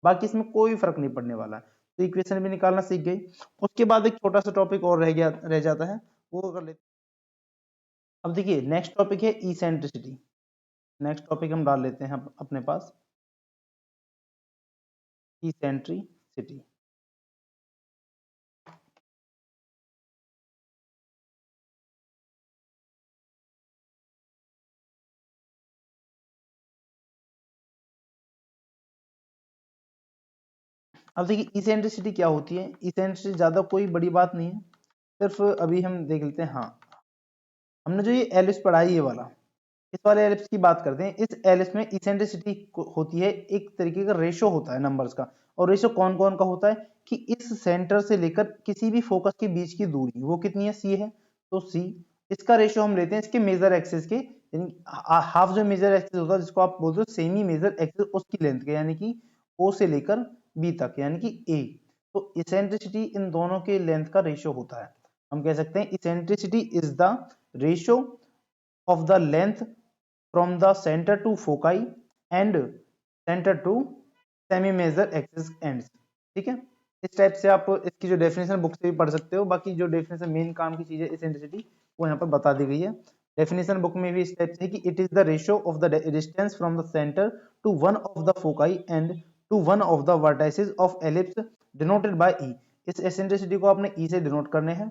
Speaker 1: बाकी इसमें कोई फर्क नहीं पड़ने वाला है। तो इक्वेशन भी निकालना सीख गई। उसके बाद एक छोटा सा टॉपिक और रह जाता है, वो कर लेते। अब देखिए नेक्स्ट टॉपिक है इसेंट्रिसिटी। नेक्स्ट टॉपिक हम डाल लेते हैं अपने पास इसेंट्रिसिटी। अब देखिए इसेंट्रिसिटी क्या होती है, इसेंट्रिसिटी ज्यादा कोई बड़ी बात नहीं है, सिर्फ अभी हम देख लेते हैं। हाँ, हमने जो ये एलिप्स पढ़ा है ये वाला, इस वाले एलिप्स की बात करते हैं। इस एलिप्स में इसेंट्रिसिटी होती है, एक तरीके का रेशो होता है नंबर्स का, और रेशो कौन कौन का होता है कि इस सेंटर से लेकर किसी भी फोकस के बीच की दूरी वो कितनी है, सी है, तो सी इसका रेशो हम लेते हैं इसके मेजर एक्सिस के, यानी हाफ जो मेजर एक्सिस होता है जिसको आप बोलते हो सेमी मेजर एक्सिस, उसकी लेंथ के, यानी कि ओ से लेकर बी तक यानी कि ए। तो इसेंट्रिसिटी इन दोनों के लेंथ का रेशियो होता है। हम कह सकते हैं eccentricity is the ratio of the length from the centre to foci and centre to semi major axis ends. ठीक है, इस टाइप से आप इसकी जो डेफिनेशन बुक से भी पढ़ सकते हो। बाकी जो डेफिनेशन मेन काम की चीज है इसेंट्रिसिटी वो यहाँ पर बता दी गई है। डेफिनेशन बुक में भी इस टाइप से है कि it is the ratio of the distance from the centre to one of the foci and to one of the vertices of ellipse denoted by e. इस एसेंट्रिसिटी को आपने ई से डिनोट करने हैं,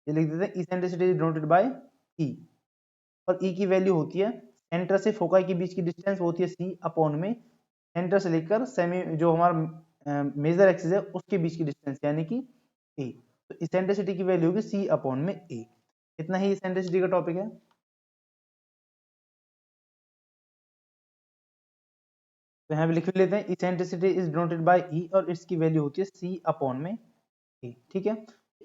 Speaker 1: ये लिख देते हैं इसेंट्रिसिटी डिनोटेड बाय ई। और ई की वैल्यू होती है सेंटर से फोकाई के बीच की डिस्टेंस होती है सी अपॉन में सेंटर से लेकर सेमी जो हमारा मेजर एक्सिस है उसके बीच की डिस्टेंस यानी कि ए। तो इसेंट्रिसिटी की वैल्यू होगी सी अपॉन में ए। इतना ही इसेंट्रिसिटी का टॉपिक है। तो यहाँ पे लिख लेते हैं इसेंट्रिसिटी इज डिनोटेड बाय ई और इसकी वैल्यू होती है सी अपॉन में ए। ठीक है,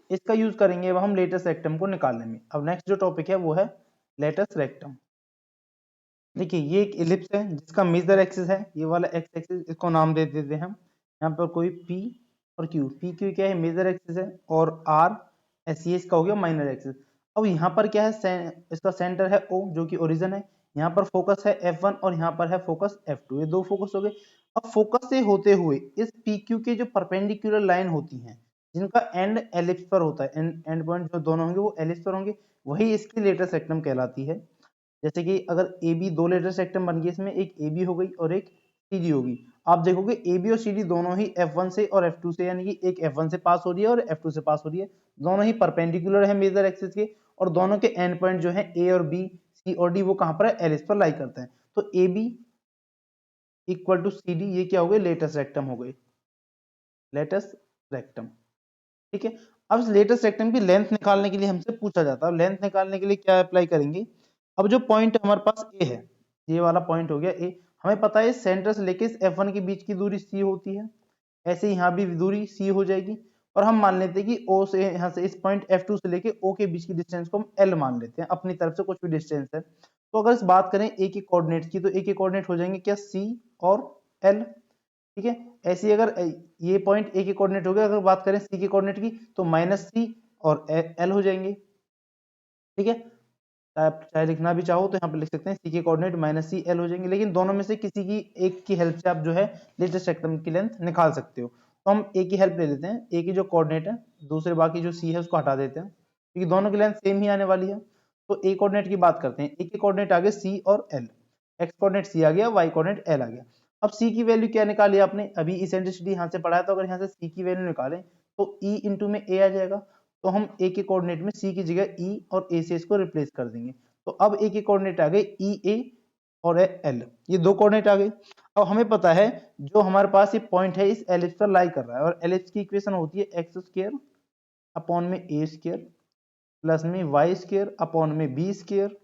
Speaker 1: इसका यूज करेंगे अब हम लेटस रेक्टम को निकालने में। अब नेक्स्ट जो टॉपिक है वो है लेटस रेक्टम। देखिए ये एक इलिप्स है जिसका मेजर एक्सिस है ये वाला एक्स एक्सिस, इसको नाम दे देते हैं हम। यहाँ पर कोई पी और क्यू, पी क्यू क्या है मेजर एक्सिस है और आर एस ये इसका हो गया माइनर एक्सिस। अब यहाँ पर क्या है इसका सेंटर है ओ जो कि ओरिजिन है, यहाँ पर फोकस है F1 और यहाँ पर है फोकस F2, ये दो फोकस हो गए। अब फोकस से होते हुए इस पी क्यू के जो परपेंडिकुलर लाइन होती हैं जिनका एंड एलिप्स पर होता है, एंड पॉइंट जो दोनों होंगे वो एलिप्स पर होंगे, वही इसकी लेटस रेक्टम कहलाती है। जैसे कि अगर ए बी दो लेटर सेक्टम बन गए, इसमें एक ए बी हो गई और एक सी डी होगी। आप देखोगे ए बी और सी डी दोनों ही F1 से और F2 से, यानी कि एक F1 से पास हो रही है और F2 से पास हो रही है, दोनों ही परपेंडिकुलर है मेजर एक्सिस के, और दोनों के एंड पॉइंट जो है ए और बी सी और डी वो कहां पर है एलिस पर लाई करते हैं। तो A B equal to C D ये क्या हो गए लेटेस्ट रेक्टम हो गए, लेटेस्ट रेक्टम। ठीक है, अब इस लेटेस्ट रेक्टम की लेंथ निकालने के लिए हमसे पूछा जाता है, लेंथ निकालने के लिए क्या अप्लाई करेंगे। अब जो पॉइंट हमारे पास ए है, ये वाला पॉइंट हो गया ए, हमें पता है सेंटर से लेके इस F1 के बीच की दूरी सी होती है, ऐसे ही यहाँ भी दूरी सी हो जाएगी। और हम मान लेते हैं कि ओ से यहाँ से इस पॉइंट F2 से लेके ओ के बीच की डिस्टेंस को हम एल मान लेते हैं, अपनी तरफ से कुछ भी डिस्टेंस है। तो अगर इस बात करें ए के कोऑर्डिनेट की, तो ए के कोऑर्डिनेट हो जाएंगे क्या सी और एल। ठीक है, ऐसे ही अगर ये पॉइंट ए के कोऑर्डिनेट हो गया, अगर बात करें सी के कोऑर्डिनेट की तो माइनस सी और एल हो जाएंगे। ठीक है, आप चाहे लिखना भी चाहो तो यहाँ पे लिख सकते हैं सी के कोऑर्डिनेट माइनस सी एल हो जाएंगे, लेकिन दोनों में से किसी की एक की हेल्प से आप जो है लेटेस्ट रेक्टम की लेंथ निकाल सकते हो। तो हम ए की हेल्प ले लेते हैं, ए की जो कोऑर्डिनेट है दूसरे बाकी जो सी है उसको हटा देते हैं क्योंकि दोनों की लेंथ सेम ही आने वाली है। तो ए कोऑर्डिनेट की बात करते हैं, ए के कोऑर्डिनेट आ गए सी और एल, एक्स कोऑर्डिनेट सी आ गया, वाई कोऑर्डिनेट एल आ गया। अब सी की वैल्यू क्या निकाली आपने, अभी इसेंट्रिसिटी यहाँ से पढ़ा है, तो अगर यहाँ से सी की वैल्यू निकालें तो ई इंटू में ए आ जाएगा। तो हम ए के कोऑर्डिनेट में सी की जगह ई और ए से इसको रिप्लेस कर देंगे। तो अब ए के कोऑर्डिनेट आ गए ई ए और एल, ये दो कोऑर्डिनेट आ गए। अब हमें पता है जो हमारे पास ये पॉइंट है इस एलिप्स पर लाई कर रहा है, और एलिप्स की इक्वेशन होती है एक्स स्क्वायर अपॉन में ए स्क्वायर प्लस में वाई स्क्वायर अपॉन में बी स्क्वायर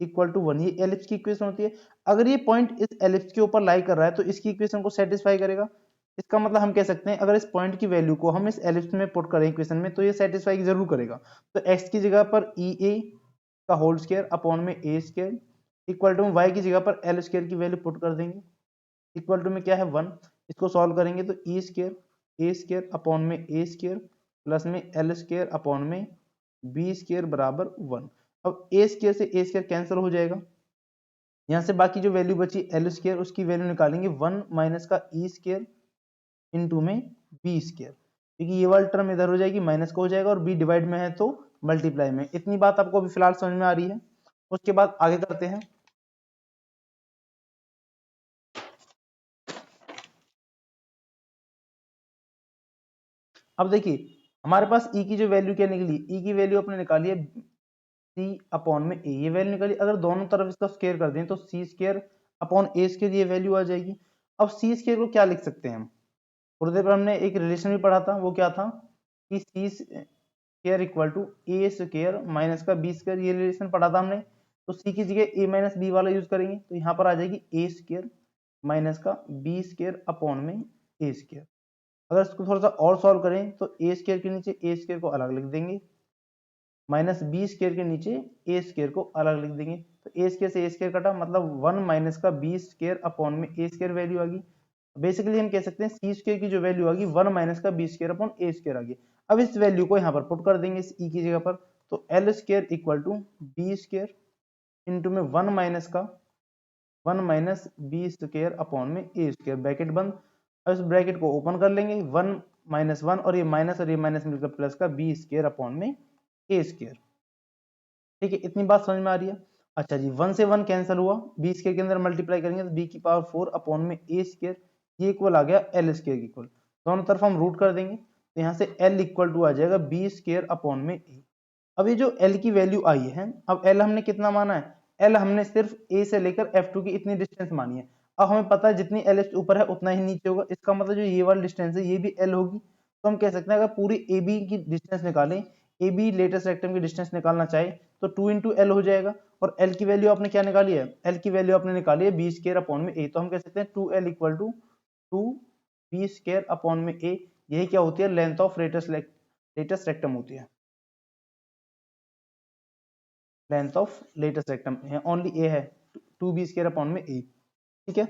Speaker 1: इक्वल टू 1, ये एलिप्स की इक्वेशन होती है। अगर ये पॉइंट इस एलिप्स के ऊपर लाई कर रहा है तो इसकी इक्वेशन को सेटिस्फाई करेगा। इसका मतलब हम कह सकते हैं अगर इस पॉइंट की वैल्यू को हम इस एलिप्स में पुट करें इक्वेशन में तो ये सेटिस्फाई जरूर करेगा। तो एक्स की जगह पर ई ए का होल स्क्वायर अपॉन में ए स्क्वायर इक्वल टू वाई की जगह पर एल स्क्वायर की वैल्यू पुट कर देंगे, इक्वल टू में क्या है 1। इसको सॉल्व करेंगे तो ए स्क्वायर अपॉन में ए स्क्वायर प्लस में एल स्क्वायर अपॉन में बी स्क्वायर बराबर 1। अब ए स्क्वायर से ए स्क्वायर कैंसिल हो जाएगा, यहाँ से बाकी जो वैल्यू बची एल स्क्वायर उसकी वैल्यू निकालेंगे 1 माइनस का ई स्क्वायर इंटू में बी स्क्वायर, क्योंकि ये वाला टर्म इधर हो जाएगी माइनस का हो जाएगा और बी डिवाइड में है तो मल्टीप्लाई में। इतनी बात आपको अभी फिलहाल समझ में आ रही है, उसके बाद आगे करते हैं। अब देखिए हमारे पास ई की जो वैल्यू क्या निकली, ई की वैल्यू अपने निकाली है सी अपॉन में ए, ये वैल्यू निकाली। अगर दोनों तरफ इसका स्क्वायर कर दें तो सी स्क्वायर अपॉन ए स्क्वायर ये वैल्यू आ जाएगी। अब सी स्क्वायर को क्या लिख सकते हैं हम, थोड़ी देर पर हमने एक रिलेशन भी पढ़ा था, वो क्या था कि C square equal to A square minus का बी स्क्वायर, ये रिलेशन पढ़ा था हमने। तो सी की जगह ए माइनस बी वाला यूज करेंगे तो यहाँ पर आ जाएगी ए स्क्वायर माइनस का बी स्क्वायर अपॉन में ए स्क्वायर। अगर इसको थोड़ा सा और सॉल्व करें तो ए स्क्वायर के नीचे ए स्क्वायर को अलग लिख देंगे माइनस बी स्क्वायर के नीचे ए स्क्वायर को अलग लिख देंगे। तो ए स्क्वायर से ए स्क्वायर कटा, मतलब 1 माइनस का बी स्क्वायर अपॉन में ए स्क्वायर वैल्यू आ गई। बेसिकली हम कह सकते हैं सी स्क्वायर की जो वैल्यू आएगी 1 माइनस का बी स्क्वायर अपॉन ए स्क्वायर आ गई। अब इस वैल्यू को यहाँ पर पुट कर देंगे इस ई की जगह पर, तो l square equal to b square into में 1 माइनस बी स्क्वायर अपॉन में ए स्क्वायर, ब्रैकेट बंद। अब इस ब्रैकेट को ओपन कर लेंगे, 1 - 1 और ये माइनस मिलकर प्लस का बी स्क्वायर अपॉन में ए स्क्वायर। ठीक है, इतनी बात समझ में आ रही है। अच्छा जी, 1 से 1 कैंसिल हुआ, बी स्क्वायर के अंदर मल्टीप्लाई करेंगे तो बी की पावर 4 अपॉन में ए स्क्वायर, ये इक्वल आ गया एल स्क्वायर की इक्वल। दोनों तरफ हम रूट कर देंगे तो यहाँ से एल इक्वल टू आ जाएगा बी स्क्वायर अपॉन में ए। अब ये जो एल की वैल्यू आई है, अब एल हमने कितना माना है, एल हमने सिर्फ ए से लेकर F2 की इतनी डिस्टेंस मानी है। अब हमें पता है जितनी एल ऊपर है उतना ही नीचे होगा, इसका मतलब जो ये वाली डिस्टेंस है ये भी एल होगी। तो हम कह सकते हैं अगर पूरी ए बी की डिस्टेंस निकालें, ए बी लेटेस्ट रेक्टम की डिस्टेंस निकालना चाहे तो 2 इंटू एल हो जाएगा। और एल की वैल्यू आपने क्या निकाली है, एल की वैल्यू आपने निकाली है बी स्क्वायर अपॉन में ए, तो हम कह सकते हैं 2l equal to 2 b square upon में ए। यही क्या होती है, लेंथ ऑफ लेटेस्ट रेक्टम होती है, लेंथ ऑफ लेटेस्ट रेक्टम है, ओनली ए है, 2b स्क्वायर अपॉन में ए। ठीक है,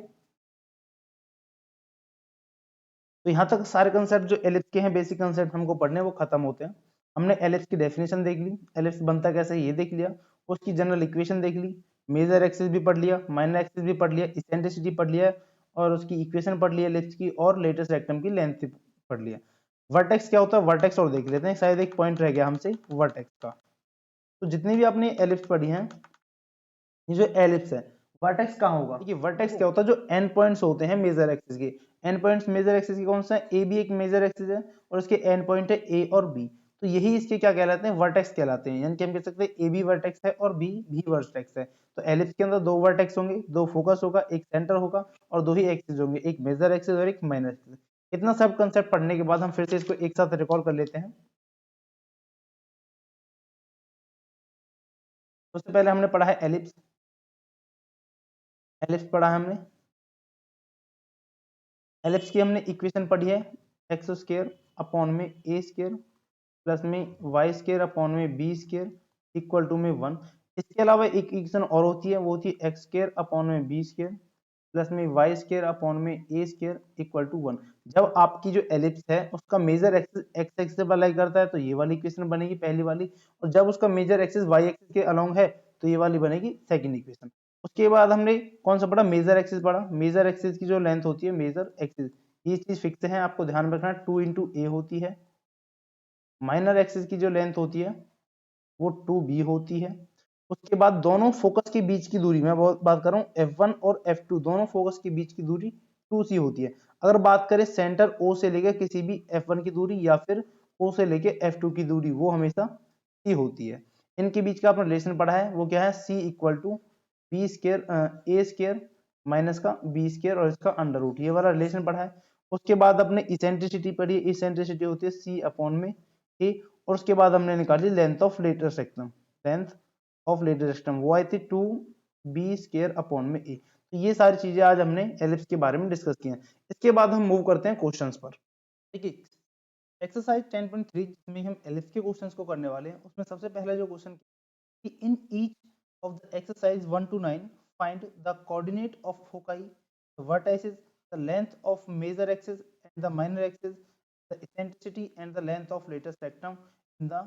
Speaker 1: तो यहाँ तक सारे कंसेप्ट जो एलिप्स के हैं, बेसिक कंसेप्ट हमको पढ़ने हैं वो खत्म होते हैं। हमने एलिप्स की डेफिनेशन देख ली, एलिप्स बनता कैसे है ये देख लिया, उसकी जनरल इक्वेशन देख ली, मेजर एक्सिस भी पढ़ लिया, माइनर एक्सिस भी पढ़ लिया, इसेंट्रिसिटी पढ़ लिया और उसकी इक्वेशन पढ़ लिया एलिप्स की, और लेटेस्ट रेक्टम की लेंथ पढ़ लिया। वर्टेक्स क्या होता है, वर्टेक्स और देख लेते हैं, शायद एक पॉइंट रह गया हमसे वर्टेक्स का। तो जितनी भी आपने एलिप्स पढ़ी हैं, ये जो एलिप्स है, वर्टेक्स कहाँ होगा, देखिए वर्टेक्स क्या होता है, जो एंड पॉइंट्स होते हैं मेजर एक्सिस के। एंड पॉइंट्स मेजर एक्सिस के कौन सा है, ए बी एक मेजर एक्सिस है और इसके एंड पॉइंट है ए और बी, तो यही इसके क्या कहलाते हैं, वर्टेक्स कहलाते हैं। यानी कि हम कह सकते हैं ए बी वर्टेक्स है और बी भी वर्टेक्स है। तो एलिप्स के अंदर दो वर्टेक्स होंगे, दो फोकस होगा, एक सेंटर होगा और दो ही एक्सिस होंगे, एक मेजर एक्सिस और एक माइनर एक्सिस। इतना सब कंसेप्ट पढ़ने के बाद हम फिर से इसको एक साथ रिकॉल कर लेते हैं। सबसे पहले हमने पढ़ा है एलिप्स, एलिप्स पढ़ा है हमने। एलिप्स की हमने इक्वेशन पढ़ी है, एक्स स्क्वायर अपॉन में ए स्क्वायर प्लस में वाई स्क्वायर अपॉन में बी स्क्वायर इक्वल टू में 1। इसके अलावा एक इक्वेशन और होती है, वो होती है एक्स स्क्वायर अपॉन में बी स्क्वायर प्लस में वाई स्क्वायर अपॉन में ए स्क्वायर इक्वल टू 1। जब आपकी जो एलिप्स है उसका मेजर एक्सिस एक्स एक्सिस से अलाइ करता है तो ये वाली इक्वेशन बनेगी पहली वाली, और जब उसका मेजर एक्सिस वाई एक्सिस के अलोंग है तो ये वाली बनेगी सेकंड इक्वेशन। उसके बाद हमने कौन सा पढ़ा, मेजर एक्सिस पढ़ा। मेजर एक्सिस की जो लेंथ होती है मेजर एक्सिस, ये चीज फिक्स है, आपको ध्यान में रखना, 2 इंटू ए होती है। माइनर एक्सिस की जो लेंथ होती है वो 2b होती है। उसके बाद दोनों फोकस के बीच की दूरी, मैं बात कर रहा हूँ F1 और F2, दोनों फोकस के बीच की दूरी 2c होती है। अगर बात करें सेंटर O से लेकर किसी भी F1 की दूरी या फिर O से लेकर F2 की दूरी, वो हमेशा c होती है। इनके बीच का आपने रिलेशन पढ़ा है, वो क्या है, c equal to b square a square minus का बी स्क्र और इसका अंडर रूट, ये वाला रिलेशन पढ़ा है। उसके बाद अपने इसेंट्रिसिटी पढ़ी, इसेंट्रिसिटी होती है c अपॉन में a, और उसके बाद हमने निकाली length of latus rectum, length of latus rectum वो आई थी 2b स्क्वायर अपॉन में a। तो ये सारी चीजें आज हमने एलिप्स के बारे में डिस्कस की हैं। इसके बाद हम मूव करते हैं क्वेश्चंस पर। देखिए एक्सरसाइज 10.3 जिसमें हम एलिप्स के क्वेश्चंस को करने वाले हैं, उसमें सबसे पहला जो क्वेश्चन कि in each of the exercise 1 to 9 find the coordinate of foci, the vertices, the length of major axis and the minor axis, the eccentricity and the length of latest rectum in the।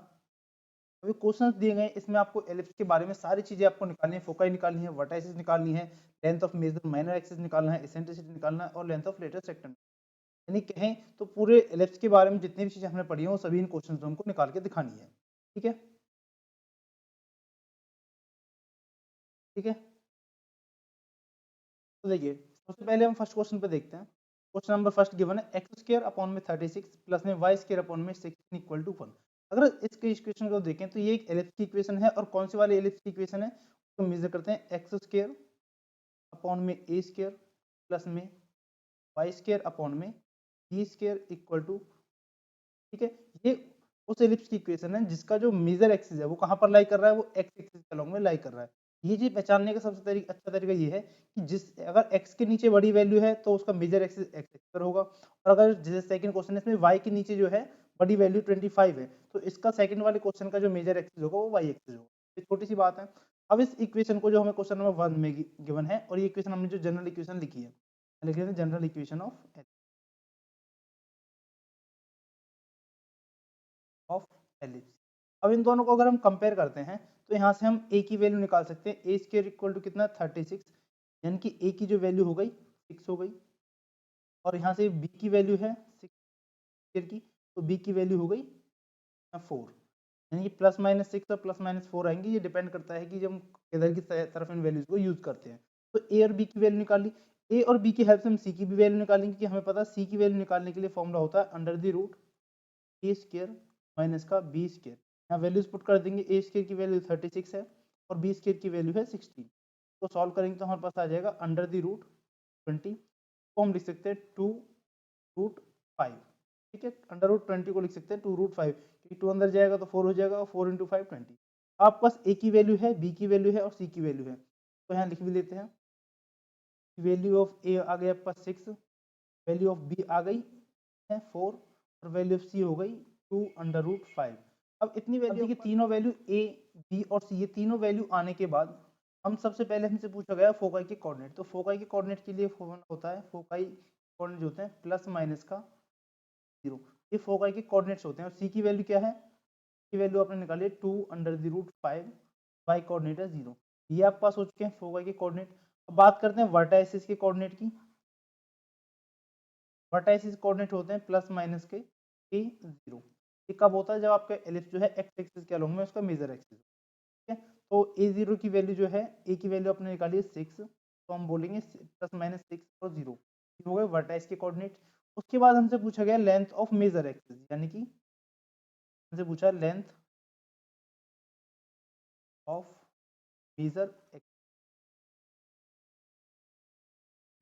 Speaker 1: अभी questions दिए गए, इसमें आपको ellipse के बारे में सारी चीजें आपको निकालनी है, फोकाई निकालनी है, वर्टाइसिस निकालनी है, length of major minor axis निकालना है, एसेंट्रिसिटी निकालना है और लेंथ ऑफ लेटेस्ट सेक्टर। यानी कहें तो पूरे एलिप्स के बारे में जितनी भी चीजें हमने पढ़ी हैं वो सभी इन क्वेश्चंस में हमको निकाल के दिखानी है। ठीक है, ठीक है, तो देखिए सबसे पहले हम फर्स्ट क्वेश्चन पे देखते हैं। क्वेश्चन नंबर फर्स्ट गिवन है एक्स स्क्वायर अपॉन में 36 प्लस में वाई स्क्वायर अपॉन में 16 इक्वल टू 1। अगर इसके इक्वेशन को देखें तो ये एक एलिप्स की इक्वेशन है, और कौन सी वाली एलिप्स की इक्वेशन है, तो मेजर करते हैं एक्स स्क्वायर अपॉन में ए स्क्वायर प्लस में वाई स्क्वायर अपॉन में बी स्क्वायर इक्वल टू। ठीक है, ये उस एलिप्स की इक्वेशन है जिसका जो मेजर एक्सिस है वो कहाँ पर लाई कर रहा है, वो एक्स एक्सिस के अलॉन्ग में लाई कर रहा है। ये चीज पहचानने का सबसे अच्छा तरीका ये है कि जिस अगर x के नीचे बड़ी वैल्यू है तो उसका मेजर एक्सिस x एक्सिस पर होगा, और अगर जैसे सेकंड क्वेश्चन है इसमें y के नीचे जो है बड़ी वैल्यू 25 है तो इसका सेकंड वाले क्वेश्चन का जो मेजर एक्सिस होगा वो y एक्सिस होगा। ये छोटी सी बात है। अब इस इक्वेशन को जो हमें क्वेश्चन नंबर 1 में गिवन है, और ये इक्वेशन हमने जो जनरल इक्वेशन लिखी है, लिख लेते हैं जनरल इक्वेशन ऑफ एलिप्स। अब इन दोनों को अगर हम कंपेयर करते हैं तो यहाँ से हम a की वैल्यू निकाल सकते हैं। ए स्क्वायर इक्वल टू कितना 36, यानी कि a की जो वैल्यू हो गई 6 हो गई, और यहाँ से b की वैल्यू है 6 स्क्वायर की, तो b की वैल्यू हो गई 4, यानी कि प्लस माइनस 6 और प्लस माइनस 4 आएंगे। ये डिपेंड करता है कि जब हम किधर की तरफ इन वैल्यूज को यूज करते हैं। तो a और b की वैल्यू निकाल ली, a और b की हेल्प से हम c की भी वैल्यू निकालेंगे, कि हमें पता है c की वैल्यू निकालने के लिए फॉर्मूला होता है under the root a square minus का b स्क्वायर। यहाँ वैल्यूज पुट कर देंगे, a स्क्वायर की वैल्यू 36 है और b स्क्वायर की वैल्यू है 16। तो सॉल्व करेंगे तो हमारे पास आ जाएगा अंडर द रूट 20, तो हम लिख सकते हैं 2 रूट 5। ठीक है, अंडर रूट 20 को लिख सकते हैं 2 रूट 5, क्योंकि 2 अंदर जाएगा तो 4 हो जाएगा, और 4 इंटू 5 20। आपके पास a की वैल्यू है, b की वैल्यू है और c की वैल्यू है, तो यहाँ लिख भी लेते हैं। वैल्यू ऑफ a आ गया आपके पास 6, वैल्यू ऑफ b आ गई है 4, और वैल्यू ऑफ c हो गई 2 अंडर रूट 5। अब इतनी वैल्यू की तीनों वैल्यू a, b और c, ये तीनों वैल्यू आने के बाद हम सबसे पहले हमसे पूछा गया फोकाई के कोऑर्डिनेट। तो फोकाई के कोऑर्डिनेट के लिए फॉर्मूला होता है, फोकाई कोऑर्डिनेट जो होते हैं प्लस माइनस का 0। ये फोकाई के कोऑर्डिनेट्स होते हैं। और c की वैल्यू क्या है, की वैल्यू आपने निकाली है 2 under the root 5, y coordinate है 0। ये आपके पास हो चुके हैं फोकाई के कोऑर्डिनेट। अब बात करते हैं वर्टाइसिस के कोऑर्डिनेट की। वर्टाइसिस कोऑर्डिनेट होते हैं प्लस माइनस के a 0। ये कब होता है, जब आपका एलिप्स जो है एक्स एक्सिस के अलोंग में उसका मेजर एक्सिस। ठीक है, तो a0 की वैल्यू जो है, a की वैल्यू आपने निकाली है 6, तो हम बोलेंगे प्लस माइनस 6 और 0, ये हो गए वर्टाइस के कोऑर्डिनेट। उसके बाद हमसे पूछा गया लेंथ ऑफ मेजर एक्सिस, यानी कि हमसे पूछा length of major axis.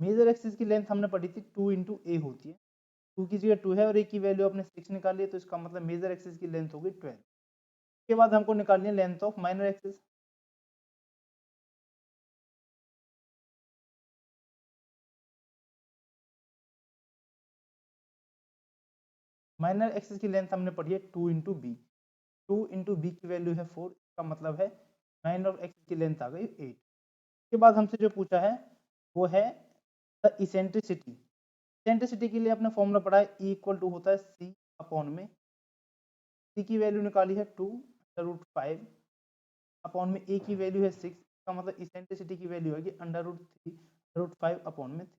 Speaker 1: Major axis की लेंथ हमने पढ़ी थी 2 इंटू ए होती है, 2 की जगह 2 है और a की वैल्यू आपने 6 निकाली है, तो इसका मतलब मेजर एक्सिस की लेंथ होगी 12। उसके बाद हमको निकालनी है length of minor axis. Minor axis की लेंथ हमने पढ़ी है 2 इंटू बी, 2 इंटू बी की वैल्यू है 4, इसका मतलब है माइनर एक्सिस की लेंथ आ गई 8। के बाद हमसे जो पूछा है वो है द इसेंट्रिसिटी। इसेंट्रिसिटी के लिए अपना फॉर्मूला पढ़ा है, E इक्वल टू होता है C अपॉन में, C की वैल्यू निकाली है 2 अंडर रूट 5 अपॉन में A की वैल्यू है 6, इसका मतलब इसेंट्रिसिटी की वैल्यू है अंडर रूट 3 रूट 5 अपॉन में 3।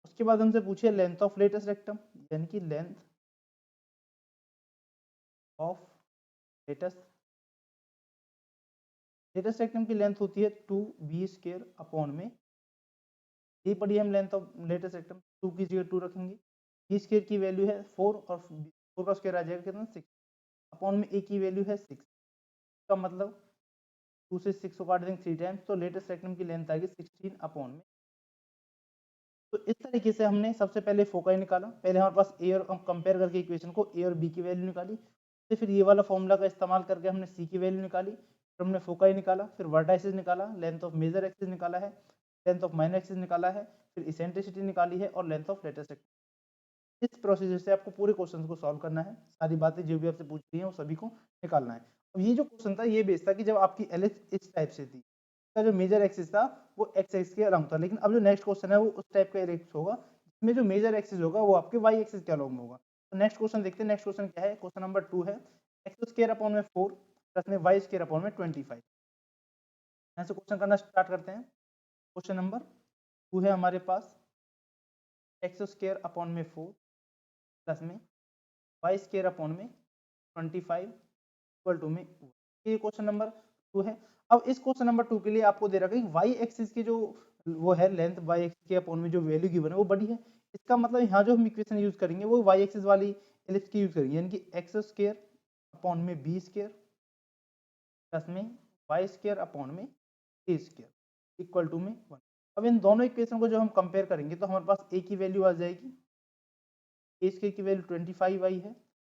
Speaker 1: उसके बाद हमसे पूछे लेंथ ऑफ लेटेस्ट रेक्टम, यानी कि length of latest latus rectum की लेंथ होती है 2b स्क्वायर अपॉन में, ये पढ़ी हम लेंथ ऑफ लेटेस्ट रेक्टम, 2 की जगह 2 रखेंगे, बी स्क्वायर की वैल्यू है 4 और 4 का स्क्वायर आ जाएगा कितना 6, अपॉन में ए की वैल्यू है 6, का मतलब 2 से 6 को काट देंगे 3 टाइम्स, तो लेटेस्ट रेक्टम की लेंथ आ गई 16 अपॉन में। तो इस तरीके से हमने सबसे पहले फोकाई निकाला, पहले हमारे पास ए और कंपेयर करके इक्वेशन को ए और बी की वैल्यू निकाली, फिर ये वाला फॉर्मूला का इस्तेमाल करके हमने सी की वैल्यू निकाली, फिर हमने फोकाई निकाला, फिर वर्टाइसिस निकाला, लेंथ ऑफ मेजर एक्सिस निकाला है, लेंथ ऑफ माइनर एक्सिस निकाला है, फिर इसेंट्रिसिटी निकाली है और लेंथ ऑफ लेटेस्ट एक्सिस। इस प्रोसीजर से आपको पूरे क्वेश्चन को सॉल्व करना है, सारी बातें जो भी आपसे पूछ रही हैं वो सभी को निकालना है। अब ये जो क्वेश्चन था ये बेस था कि जब आपकी एलिप्स इस टाइप से थी, इसका जो मेजर एक्सिस था वो एक्स एक्सिस के अलोंग था, लेकिन अब जो नेक्स्ट क्वेश्चन है वो उस टाइप का एलिप्स होगा जिसमें जो मेजर एक्सिस होगा वो आपके वाई एक्सिस के अलोंग होगा। तो नेक्स्ट क्वेश्चन देखते हैं, नेक्स्ट क्वेश्चन क्या है, क्वेश्चन नंबर 2 है एक्स स्क्वायर अपॉन में 4 प्लस में वाई स्क्वायर अपॉन में 25। यहाँ से क्वेश्चन करना स्टार्ट करते हैं। क्वेश्चन नंबर 2 है हमारे पास एक्स स्क्वायर अपॉन में 4 प्लस में वाई स्क्वायर अपॉन में 25 इक्वल टू में, ये क्वेश्चन नंबर 2 है। अब इस क्वेश्चन नंबर 2 के लिए आपको दे रखा है वाई एक्सिस की जो वो है लेंथ वाई एक्सिस के अपॉन में जो वैल्यू गिवन है वो बड़ी है, इसका मतलब यहाँ जो हम इक्वेशन यूज करेंगे वो वाई एक्सिस वाली एलिप्स की यूज करेंगे, यानी कि एक्स स्क्वायर अपॉन में बी स्क्वायर प्लस में वाई स्क्वायर अपॉन में ए स्क्वायर इक्वल टू में 1। अब इन दोनों इक्वेशन को जब हम कंपेयर करेंगे तो हमारे पास ए की वैल्यू आ जाएगी, ए स्क्वायर की वैल्यू 25 आई है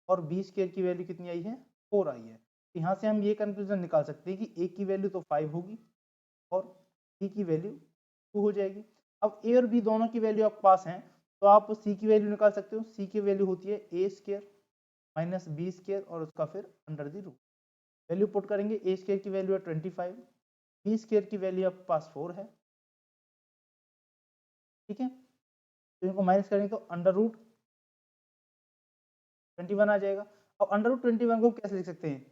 Speaker 1: और बी स्क्वायर की वैल्यू कितनी आई है 4 आई है। तो यहाँ से हम ये कंक्लूजन निकाल सकते हैं कि ए की वैल्यू तो 5 होगी और बी की वैल्यू 2 हो जाएगी। अब ए और बी दोनों की वैल्यू आपके पास हैं, तो आप सी की वैल्यू निकाल सकते हो। सी की वैल्यू होती है a square minus b square और उसका फिर under the root, value put करेंगे, ए स्क्वायर की वैल्यू है 25, बी स्क्वायर की वैल्यू आपके पास 4 है। ठीक है, तो इनको माइनस करेंगे तो √21 आ जाएगा। अब √21 को कैसे लिख सकते हैं?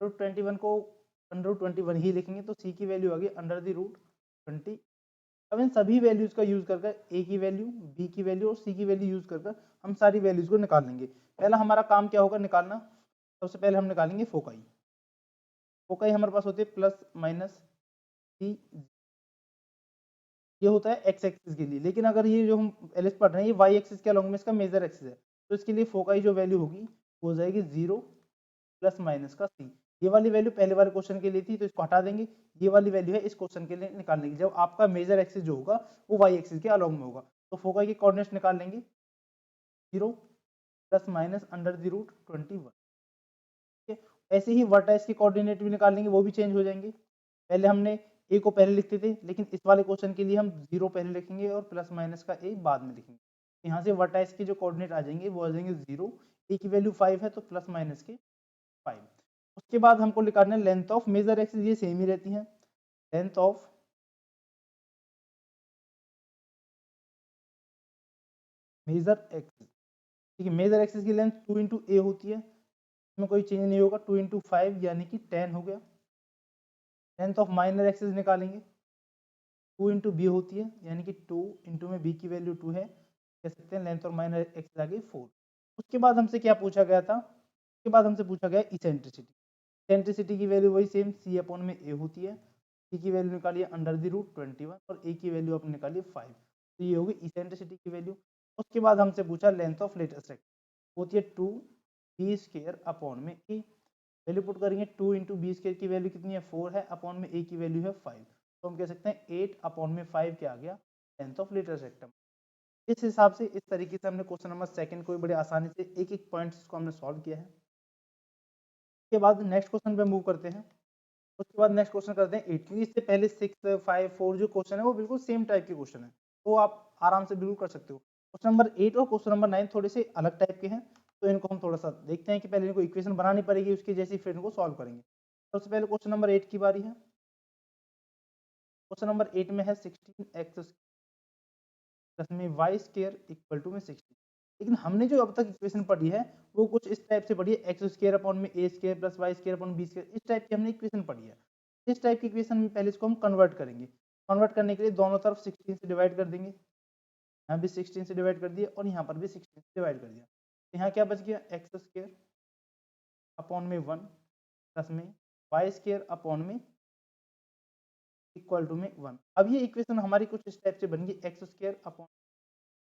Speaker 1: √21 को √21 ही लिखेंगे तो c की वैल्यू आ गई √20। अब इन सभी वैल्यूज का यूज कर a की वैल्यू, b की वैल्यू और c की वैल्यू यूज कर हम सारी वैल्यूज को निकाल लेंगे। पहला हमारा काम क्या होगा निकालना, सबसे पहले हम निकालेंगे फोकाई। फोकाई हमारे पास होती है प्लस माइनस सी, ये होता है एक्स एक्सिस के लिए, लेकिन अगर ये जो हम एलिस पढ़ रहे हैं ये वाई एक्सिस के अलॉन्ग में इसका मेजर एक्सिस है, तो इसके लिए फोकाई जो वैल्यू होगी वो हो जाएगी 0 प्लस माइनस का सी। ये वाली वैल्यू पहले वाले क्वेश्चन के लिए थी तो इसको हटा देंगे, ये वाली वैल्यू है इस क्वेश्चन के लिए निकालने की, जब आपका मेजर एक्सिस जो होगा वो वाई एक्सिस के अलॉन्ग में होगा। तो फोकाई के कोऑर्डिनेट्स निकाल लेंगे 0 प्लस माइनस √21। ऐसे ही वर्टेक्स के कोऑर्डिनेट भी निकाल लेंगे, वो भी चेंज हो जाएंगे। पहले हमने ए को पहले लिखते थे, लेकिन इस वाले क्वेश्चन के लिए हम 0 पहले लिखेंगे और प्लस माइनस का ए बाद में लिखेंगे। यहाँ से वर्टेक्स के जो कोऑर्डिनेट आ जाएंगे वो आ जाएंगे 0, ए की वैल्यू 5 है तो प्लस माइनस के 5। उसके बाद हमको निकालना है लेंथ ऑफ मेजर एक्सिस, ये सेम ही रहती है, लेंथ ऑफ मेजर एक्सिस। ठीक है, मेजर एक्सिस की लेंथ 2 इंटू ए होती है, इसमें कोई चेंज नहीं होगा, 2 इंटू 5 यानी कि 10 हो गया। लेंथ ऑफ माइनर एक्सिस निकालेंगे, 2 इंटू बी होती है, यानी कि 2 इंटू में बी की वैल्यू 2 है, कह सकते हैं लेंथ और माइनर एक्सिस आ गई 4। उसके बाद हमसे क्या पूछा गया था, उसके बाद हमसे पूछा गया इसेंट्रिसिटी। इसेंट्रिसिटी की वैल्यू वही सेम सी अपॉन में ए होती है, सी की वैल्यू निकालिए √21 और ए की वैल्यू अपने निकालिए 5, तो ये होगी इसेंट्रिसिटी की वैल्यू। उसके बाद हमसे पूछा लेंथ ऑफ लेटेस्ट रेक्टेंगल होती है 2 बी स्क्वायर अपॉन में ए, वैल्यू पुट करेंगे 2 इंटू बी स्क्वायर की वैल्यू कितनी है 4 है, अपॉन में ए की वैल्यू है 5, तो हम कह सकते हैं 8 अपॉन में 5 क्या आ गया लेंथ ऑफ लेटेस्ट रेक्टेंगल। इस हिसाब से इस तरीके से हमने क्वेश्चन नंबर सेकंड को बड़े आसानी से एक एक पॉइंट्स को हमने सॉल्व किया है। उसके बाद नेक्स्ट क्वेश्चन पे मूव करते हैं। उसके बाद नेक्स्ट क्वेश्चन करते हैं 8, इससे पहले 6, 5, 4 जो क्वेश्चन है वो बिल्कुल सेम टाइप के क्वेश्चन है, तो आप आराम से बिल्कुल कर सकते हो। क्वेश्चन नंबर 8 और क्वेश्चन नंबर 9 थोड़े से अलग टाइप के हैं, तो इनको हम थोड़ा सा देखते हैं कि पहले इनको इक्वेशन बनानी पड़ेगी उसकी जैसी, फिर इनको सॉल्व करेंगे। सबसे पहले क्वेश्चन नंबर 8 की बारी है। क्वेश्चन नंबर 8 में है 16x प्लस में वाई स्क्वायर इक्वल टू में 16, लेकिन हमने जो अब तक इक्वेशन पढ़ी है वो कुछ इस टाइप से पढ़ी है, एक्स स्क्वायर अपॉन में ए square plus y square upon b square, इस टाइप की हमने इक्वेशन पढ़ी है। इस टाइप की इक्वेशन में पहले इसको हम कन्वर्ट करेंगे, कन्वर्ट करने के लिए दोनों तरफ 16 से डिवाइड कर देंगे, यहाँ भी 16 से डिवाइड कर दिया और यहाँ पर भी 16 से डिवाइड कर दिया, यहाँ क्या बच गया एक्स स्क्वायर अपॉन में 1 प्लस में वाई स्क्वायर अपॉन में इक्वल टू में 1। अब ये इक्वेशन हमारी कुछ इस टाइप से बन गई, x square upon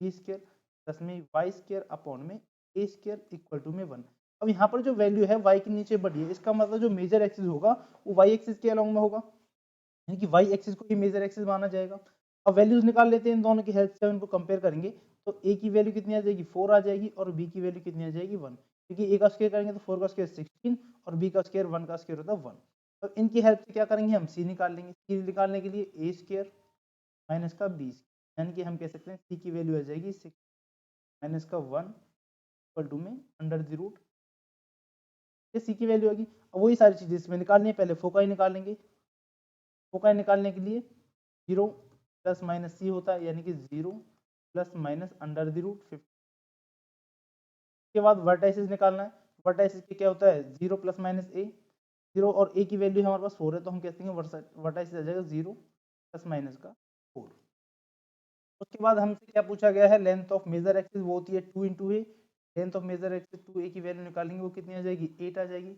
Speaker 1: b square plus में वाई स्क्वायर अपॉन में ए स्क्वायर इक्वल टू में 1। अब यहाँ पर जो वैल्यू है y के नीचे बढ़ी है, इसका मतलब जो मेजर एक्सिस होगा वो y एक्सिस के अलॉन्ग में होगा, यानी कि y एक्सिस को ही मेजर एक्सिस माना जाएगा। अब वैल्यूज निकाल लेते हैं इन दोनों की हेल्प से, इनको कंपेयर करेंगे तो a की वैल्यू कितनी आ जाएगी 4 आ जाएगी और b की वैल्यू कितनी आ जाएगी 1, क्योंकि a का स्क्वायर करेंगे तो 4 का स्क्वायर 16 और b का स्क्वायर 1 का स्क्वायर होता है 1। तो इनकी हेल्प से क्या करेंगे हम c निकाल लेंगे, c निकालने के लिए a स्क्वायर माइनस का b, यानी कि हम कह सकते हैं c की वैल्यू आ जाएगी 6 माइनस का 1 इक्वल टू में अंडर द रूट, ये सी की वैल्यू होगी। अब वही सारी चीजें इसमें निकालनी है, पहले फोकाई निकालेंगे, फोकाई निकालने के लिए 0 प्लस माइनस सी होता है, यानी कि 0 plus minus under the root 50। के बाद वर्टाइसिस निकालना है, वर्टाइसिस के क्या होता है 0 प्लस माइनस ए, 0 और ए की वैल्यू हमारे पास 4 है, तो हम कहते हैं वर्टाइसिस आ जाएगा 0 प्लस माइनस का 4। उसके बाद हमसे क्या पूछा गया है, लेंथ ऑफ मेजर एक्सिस वो होती है 2 into a, length of major axis 2a की वैल्यू निकालेंगे वो कितनी आ जाएगी 8 आ जाएगी।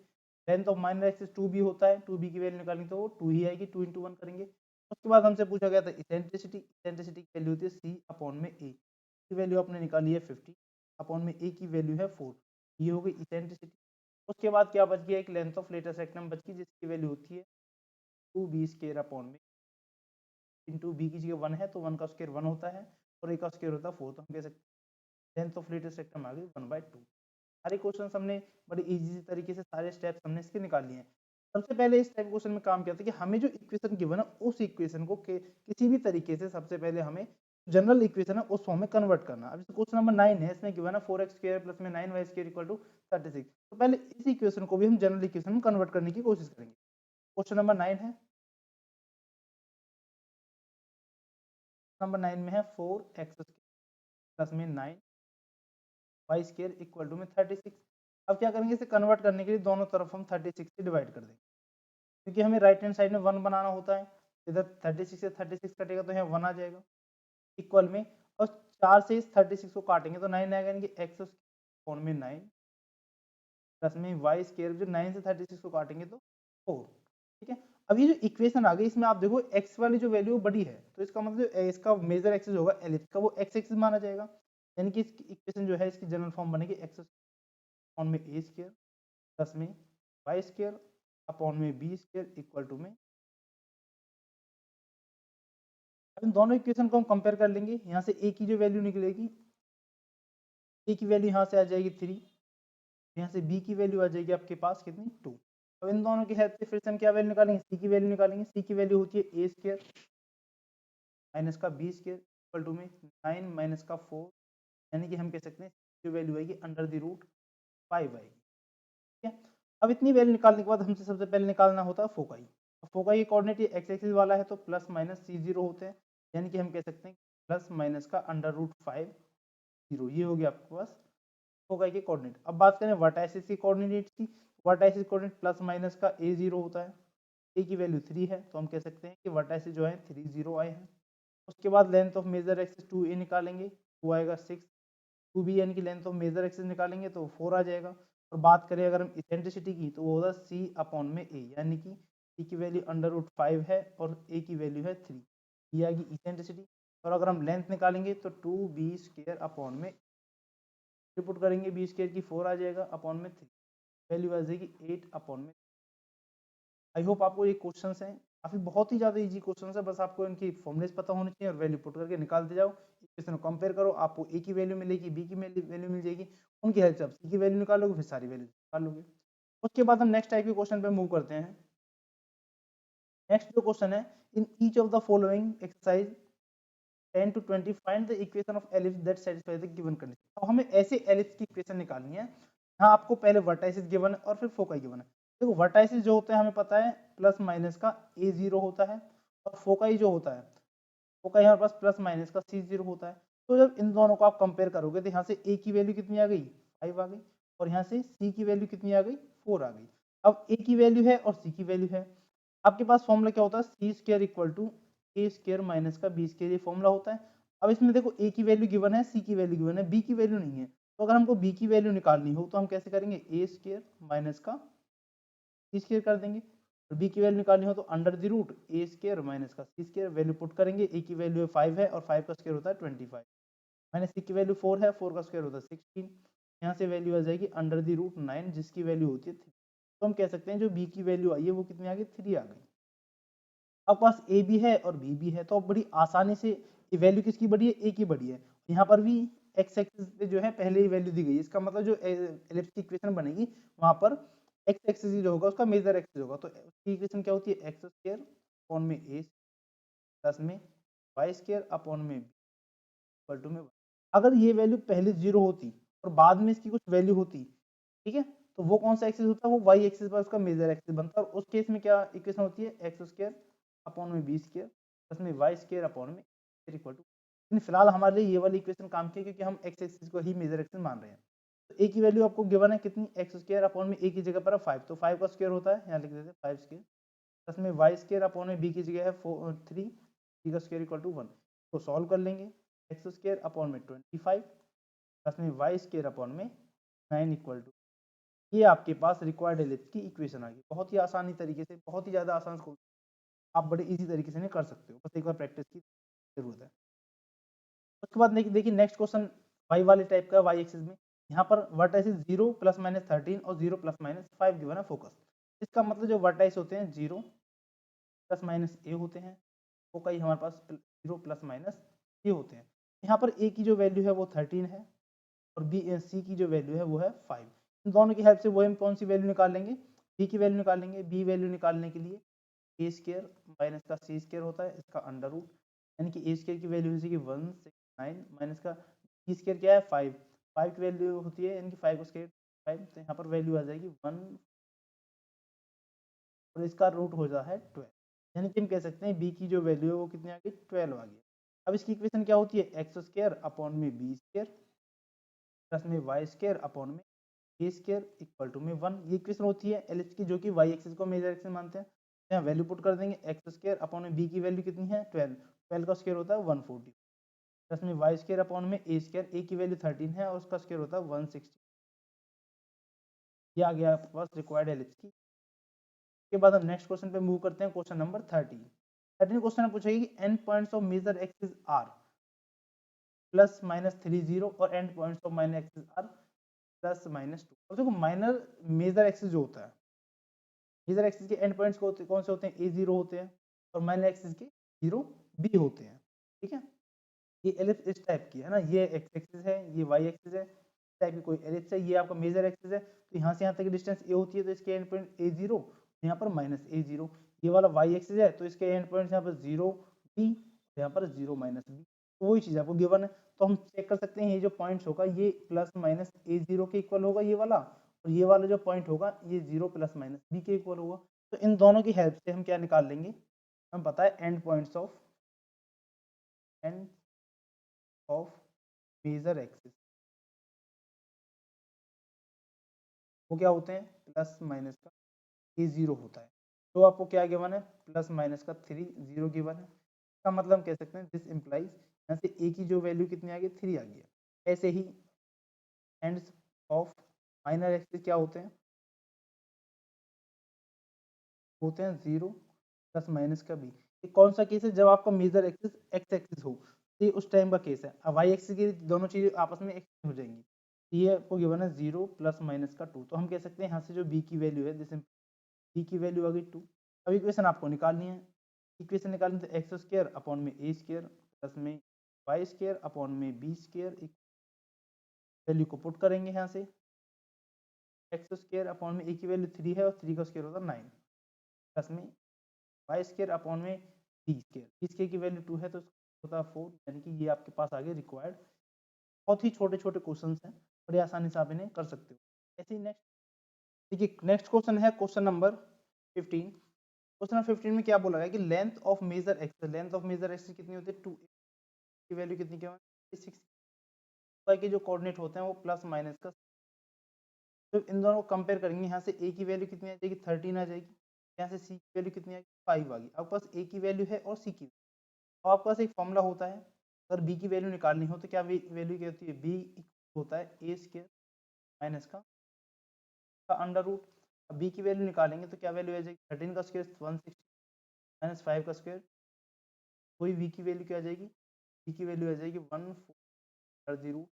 Speaker 1: Length of minor axis 2b होता है, 2b की वैल्यू निकालेंगे तो वो 2 ही आएगी, 2 इंटू 1 करेंगे। उसके बाद हमसे पूछा गया था इसेंट्रिसिटी, इसेंट्रिसिटी की वैल्यू होती है c अपॉन में a, की वैल्यू आपने निकाली है 50 अपॉन में a की वैल्यू है 4, ये हो गई इसेंट्रिसिटी। उसके बाद क्या बच गया, एक लेंथ ऑफ लेटेस्ट रेक्टम बच गई जिसकी वैल्यू होती है 2b स्क्वायर अपॉन में इंटू b की जगह 1 है तो 1 का स्क्वायर 1 होता है और a का स्क्वायर होता है 4, तो हम कह सकते हैं लेंथ ऑफ लेटेस्ट रेक्टम आ गई 1/2। सारे क्वेश्चन हमने बड़े इजी तरीके से सारे स्टेप्स हमने इसके निकाल लिए हैं। सबसे पहले इस टाइप क्वेश्चन में काम किया था कि हमें जो इक्वेशन गिवन है उस इक्वेशन को किसी भी तरीके से सबसे पहले हमें जनरल इक्वेशन है उस फॉर्म में कन्वर्ट करना। अब क्वेश्चन नंबर 9 है, इसमें गिवन है 4x स्क्वायर प्लस में 9y स्क्वायर इक्वल टू 36, तो पहले इस इक्वेशन को भी हम जनरल इक्वेशन में कन्वर्ट करने की कोशिश करेंगे। क्वेश्चन नंबर 9 है, नंबर 9 में है 4x प्लस में 9 वाई स्क्र इक्वल टू में 36। अब क्या करेंगे, इसे कन्वर्ट करने के लिए दोनों तरफ हम 36 से डिवाइड कर देंगे, क्योंकि हमें राइट हैंड साइड में 1 बनाना होता है। इधर 36 से 36 कटेगा तो यहाँ 1 आ जाएगा इक्वल में, और 4 से इस 36 को काटेंगे तो 9 आएगा, यानी कि एक्स कोण में 9 प्लस में वाई स्क्र, जो 9 से 36 को काटेंगे तो 4। ठीक है, अब ये जो इक्वेशन आ गई इसमें आप देखो x वाली जो वैल्यू बड़ी है, तो इसका मतलब इसका मेजर एक्सिस होगा एलिप्स का, वो x एक्सिस माना जाएगा, यानी कि इसकी इक्वेशन जो है इसकी जनरल फॉर्म बनेगी एक्स अपॉन में ए स्क्र प्लस में वाई स्क्र अपॉन में बी स्क्र इक्वल टू में। अब इन दोनों इक्वेशन को हम कंपेयर कर लेंगे, यहाँ से ए की जो वैल्यू निकलेगी, ए की वैल्यू यहाँ से आ जाएगी 3, यहाँ से बी की वैल्यू आ जाएगी आपके पास कितनी 2। अब इन दोनों की हेल्प से फिर से हम क्या वैल्यू निकालेंगे, सी की वैल्यू निकालेंगे। सी की वैल्यू होती है ए स्क्र माइनस का बी स्क्र इक्वल टू में 9 माइनस का 4, यानी कि हम कह सकते हैं जो वैल्यू आएगी अंडर द रूट 5 आएगी। ठीक है, अब इतनी वैल्यू निकालने के बाद हमसे सबसे पहले निकालना होता है फोकाई। फोकाई के कोऑर्डिनेट ये एक्स एक्सिस वाला है तो प्लस माइनस सी जीरो होते हैं, यानी कि हम कह सकते हैं प्लस माइनस का अंडर रूट 5 जीरो, ये हो गया आपके पास फोकाई के कोऑर्डिनेट। अब बात करें वर्टाइसिस की कोऑर्डिनेट की, वर्टाइसिस कोऑर्डिनेट प्लस माइनस का ए जीरो होता है, ए की वैल्यू 3 है तो हम कह सकते हैं कि वर्टाइसिस जो है 3 0 आए हैं। उसके बाद length of major axis 2a निकालेंगे, 2 आएगा 6, 2b यानी कि लेंथ ऑफ मेजर एक्सिस निकालेंगे तो 4 आ जाएगा। और बात करें अगर हम इसेंट्रिसिटी की, तो वो होगा c अपॉन में a, यानी कि c की वैल्यू अंडर रूट 5 है और a की वैल्यू है 3, ये आएगी इसेंट्रिसिटी। और अगर हम लेंथ निकालेंगे तो 2b स्क्वायर अपॉन में पुट करेंगे b स्क्वायर की 4 आ जाएगा अपॉन में 3, वैल्यू आ जाएगी 8 अपॉन में। आई होप आपको ये क्वेश्चंस हैं, काफी बहुत ही ज्यादा इजी क्वेश्चंस है, बस आपको इनकी फॉर्मुलेस पता होनी चाहिए और वैल्यू पुट करके निकालते जाओ। इक्वेशन को कंपेयर करो, आपको ए की वैल्यू मिलेगी, बी की वैल्यू मिल जाएगी, उनकी हेल्प से आप सी की वैल्यू निकालोगे, फिर सारी वैल्यू निकाल लोगे। उसके बाद हम नेक्स्ट टाइप के क्वेश्चन पे मूव करते हैं। नेक्स्ट जो क्वेश्चन है, in each of the following exercise 10 to 20 find the equation of ellipse that satisfy the given condition. अब हमें ऐसे एलिप्स की इक्वेशन निकालनी है, यहाँ आपको पहले वर्टाइसिस गिवन है और फिर फोकाई गिवन है। देखो वर्टाइसिस जो होते हैं हमें पता है प्लस माइनस का ए जीरो होता है, और फोकाई जो होता है, फोकाई हमारे पास प्लस माइनस का सी जीरो होता है। तो जब इन दोनों को आप कंपेयर करोगे तो यहाँ से ए की वैल्यू कितनी आ गई 5 आ गई, और यहाँ से सी की वैल्यू कितनी आ गई 4 आ गई। अब ए की वैल्यू है और सी की वैल्यू है, आपके पास फॉर्मूला क्या होता है, c square equal to A square minus का बी स्क्वायर, ये फॉर्मूला होता है। अब इसमें देखो ए की वैल्यू गिवन है, सी की वैल्यू गिवन है, बी की वैल्यू नहीं है, तो अगर हमको बी की वैल्यू निकालनी हो तो हम कैसे करेंगे, ए स्क्वायर माइनस का सी स्क्वायर कर देंगे, और बी की वैल्यू निकालनी हो तो under the root a square minus का सी स्क्वायर, वैल्यू पुट करेंगे, ए की वैल्यू 5 है और 5 का स्क्वायर होता है 25, माइनस सी की वैल्यू 4 है, 4 का स्क्वायर होता है 16, यहाँ से वैल्यू आ जाएगी अंडर द रूट 9 जिसकी वैल्यू होती है 3। तो हम कह सकते हैं जो बी की वैल्यू आई है वो कितनी आ गई 3 आ गई। अब पास ए भी है और बी भी है, तो अब बड़ी आसानी से ये वैल्यू किसकी बड़ी है, ए की बड़ी है। यहाँ पर भी एक्स एक्सिस पे जो है पहले ही वैल्यू दी गई है, इसका मतलब जो एलिप्स की इक्वेशन बनेगी वहां पर एक्स एक्सिस जो होगा उसका मेजर एक्सिस होगा, तो उसकी इक्वेशन क्या होती है एक्स स्क्वायर अपॉन में ए प्लस में वाई स्क्वायर अपॉन में बी इक्वल टू में 1। अगर ये वैल्यू पहले जीरो होती और बाद में इसकी कुछ वैल्यू होती, ठीक है, तो वो कौन सा एक्सिस होता है, वो वाई एक्सिस पर उसका मेजर एक्सिस बनता है, और उस केस में क्या इक्वेशन होती है एक्स स्क्वायर अपॉन में बी स्क्वायर प्लस में वाई स्क्वायर अपॉन में इक्वल टू। लेकिन फिलहाल हमारे लिए ये वाली इक्वेशन काम की है क्योंकि हम एक्स एक्सिस को ही मेजर एक्सिस मान रहे हैं। तो ए की वैल्यू आपको गिवन है कितनी, एक्स स्क्वायर अपॉन में ए की जगह पर 5, तो 5 का स्क्वायर होता है, यहाँ लिख देते हैं 5 स्क्वायर प्लस में वाई स्क्वायर अपॉन में बी की जगह है 3, बी का स्क्वायर इक्वल टू 1। तो सॉल्व कर लेंगे, एक्स स्क्वायर अपॉन में 25 प्लस में वाई स्क्वायर अपॉन में 9 इक्वल टू, ये आपके पास रिक्वायर्ड एलिप्स की इक्वेशन आ गई। बहुत ही आसानी तरीके से, बहुत ही ज़्यादा आसान से आप बड़े इजी तरीके से नहीं कर सकते हो, बस एक बार प्रैक्टिस की जरूरत है। उसके बाद देखिए नेक्स्ट क्वेश्चन वाई वाले टाइप का, वाई एक्सिस में यहाँ पर वर्टाइसिस 0 प्लस माइनस 13 और 0 प्लस माइनस 5 गिवन है फोकस। इसका मतलब जो वर्टाइस होते हैं 0 प्लस माइनस ए होते हैं, फोकाई हमारे पास 0 प्लस माइनस ए होते हैं। यहाँ पर ए की जो वैल्यू है वो 13 है और बी सी की जो वैल्यू है वो है 5। इन दोनों की हेल्प से वो हम कौन सी वैल्यू निकाल लेंगे, बी की वैल्यू निकाल लेंगे। बी वैल्यू निकालने के लिए ए स्क्वायर माइनस का सी स्क्वायर होता है, इसका अंडर रूट, यानी कि ए स्क्वायर की वैल्यू हो जाएगी 169 माइनस का सी स्क्वायर क्या है 5, 5 की वैल्यू होती है यानी कि 5 का स्क्वायर 5, तो यहाँ पर वैल्यू आ जाएगी 1 और इसका रूट हो जाता है 12, यानी कि हम कह सकते हैं बी की जो वैल्यू है वो कितनी आ गई 12 आ गई। अब इसकी इक्वेशन क्या होती है, एक्स स्क्वायर अपॉन में बी स्क्वायर प्लस में वाई स्क्वायर अपॉन में ए स्क्वायर इक्वल टू में 1। ये इक्वेशन होती है एलएच की, जो कि वाई एक्सिस को मेजर एक्सिस मानते हैं। यहाँ वैल्यू पुट कर देंगे, एक्स स्क्वायर अपॉन में बी की वैल्यू कितनी है 12, 12 का स्क्वायर होता है 140 प्लस में वाई स्क्वायर अपॉन में ए स्क्वायर, ए की वैल्यू 13 है और उसका स्क्वायर होता है 160। ये आ गया आपके पास रिक्वायर्ड एलएच की। के बाद हम नेक्स्ट क्वेश्चन पे मूव करते हैं, क्वेश्चन नंबर 13 क्वेश्चन में पूछेगी कि end points of major axis are plus minus 30 और end points of minor axis are plus minus 2। और देखो माइनर मेजर एक्सिस जो होता है, मेजर एक्सिस के एंड पॉइंट्स कौन से होते हैं, a0 होते हैं और माइनर एक्सिस के 0 b होते हैं। ठीक है, ये एलिप्स इस टाइप की है ना, ये एक्स एक्सिस है, ये वाई एक्सिस है, इस टाइप की कोई एलिप्स है, ये आपका मेजर एक्सिस है। तो यहाँ से यहाँ तक डिस्टेंस a होती है तो इसके एंड पॉइंट a0, यहाँ पर माइनस a0। ये वाला वाई एक्सिस है तो इसके एंड पॉइंट यहाँ पर 0 b, यहाँ पर 0 माइनस b। तो वही चीज़ आपको गिवन है, तो हम चेक कर सकते हैं ये जो पॉइंट्स होगा ये प्लस माइनस a0 के इक्वल होगा ये वाला, और ये वाला जो पॉइंट होगा ये 0 प्लस माइनस b के इक्वल होगा। तो इन दोनों की हेल्प से हम क्या निकाल लेंगे, हम पता है end points of major axis वो क्या होते हैं, प्लस माइनस का a0 होता है। तो आपको क्या गिवन है, प्लस माइनस का 3 0 गिवन है। इसका मतलब हम कह सकते हैं दिस इम्प्लाइज, यहाँ से a की जो वैल्यू कितनी आ गई 3 आ गई है। ऐसे he ends of minor axis क्या होते हैं, जीरो प्लस माइनस का b। ये कौन सा केस है, जब आपका मेजर एक्सिस एक्स एक्सिस हो, ये उस टाइम का केस है। अब वाई एक्सिस की दोनों चीजें आपस में एक्स हो जाएंगी। ये आपको गिवन है 0 प्लस माइनस का 2, तो हम कह सकते हैं यहाँ से जो b की वैल्यू है, जैसे b की वैल्यू आ गई 2। अब इक्वेशन आपको निकालनी है, इक्वेशन निकालनी तो एक्स स्क्वायर अपॉन में ए स्क्वायर प्लस में वाई स्क्वायर अपॉन में बी स्क्वायर, वैल्यू को पुट करेंगे यहाँ से, एक्स स्क्वायर अपॉन में ए की वैल्यू 3 है और 3 का स्क्वायर होता है 9 प्लस में वाई स्क्वायर अपॉन में बी स्क्वायर, बी स्क्वायर की वैल्यू 2 है तो होता है 4, यानी कि ये आपके पास आ गए रिक्वायर्ड। बहुत ही छोटे छोटे क्वेश्चन हैं, बड़ी आसानी से आप इन्हें कर सकते हो। ऐसे ही नेक्स्ट देखिए, नेक्स्ट क्वेश्चन है क्वेश्चन नंबर 15। क्वेश्चन नंबर 15 में क्या बोला गया कि length of major axis, length of major axis कितनी होती है 2, की वैल्यू कितनी क्या है 6, के जो कोऑर्डिनेट होते हैं वो प्लस माइनस का। तो इन दोनों को कंपेयर करेंगे, यहाँ से a की वैल्यू कितनी आ जाएगी 13 आ जाएगी, यहाँ से c की वैल्यू कितनी आएगी 5 आ गई। आपके पास a की वैल्यू है और c की, तो आपके पास एक फॉर्मूला होता है, अगर b की वैल्यू निकालनी हो तो क्या वैल्यू क्या होती है, b होता है a स्क्वायर माइनस का अंडर रूट। अब b की वैल्यू निकालेंगे तो क्या वैल्यू आ जाएगी 13 का स्क्वायर 160 माइनस 5 का स्क्वायर, कोई v की वैल्यू क्या आ जाएगी, b की वैल्यू आ जाएगी 1/4 रूट,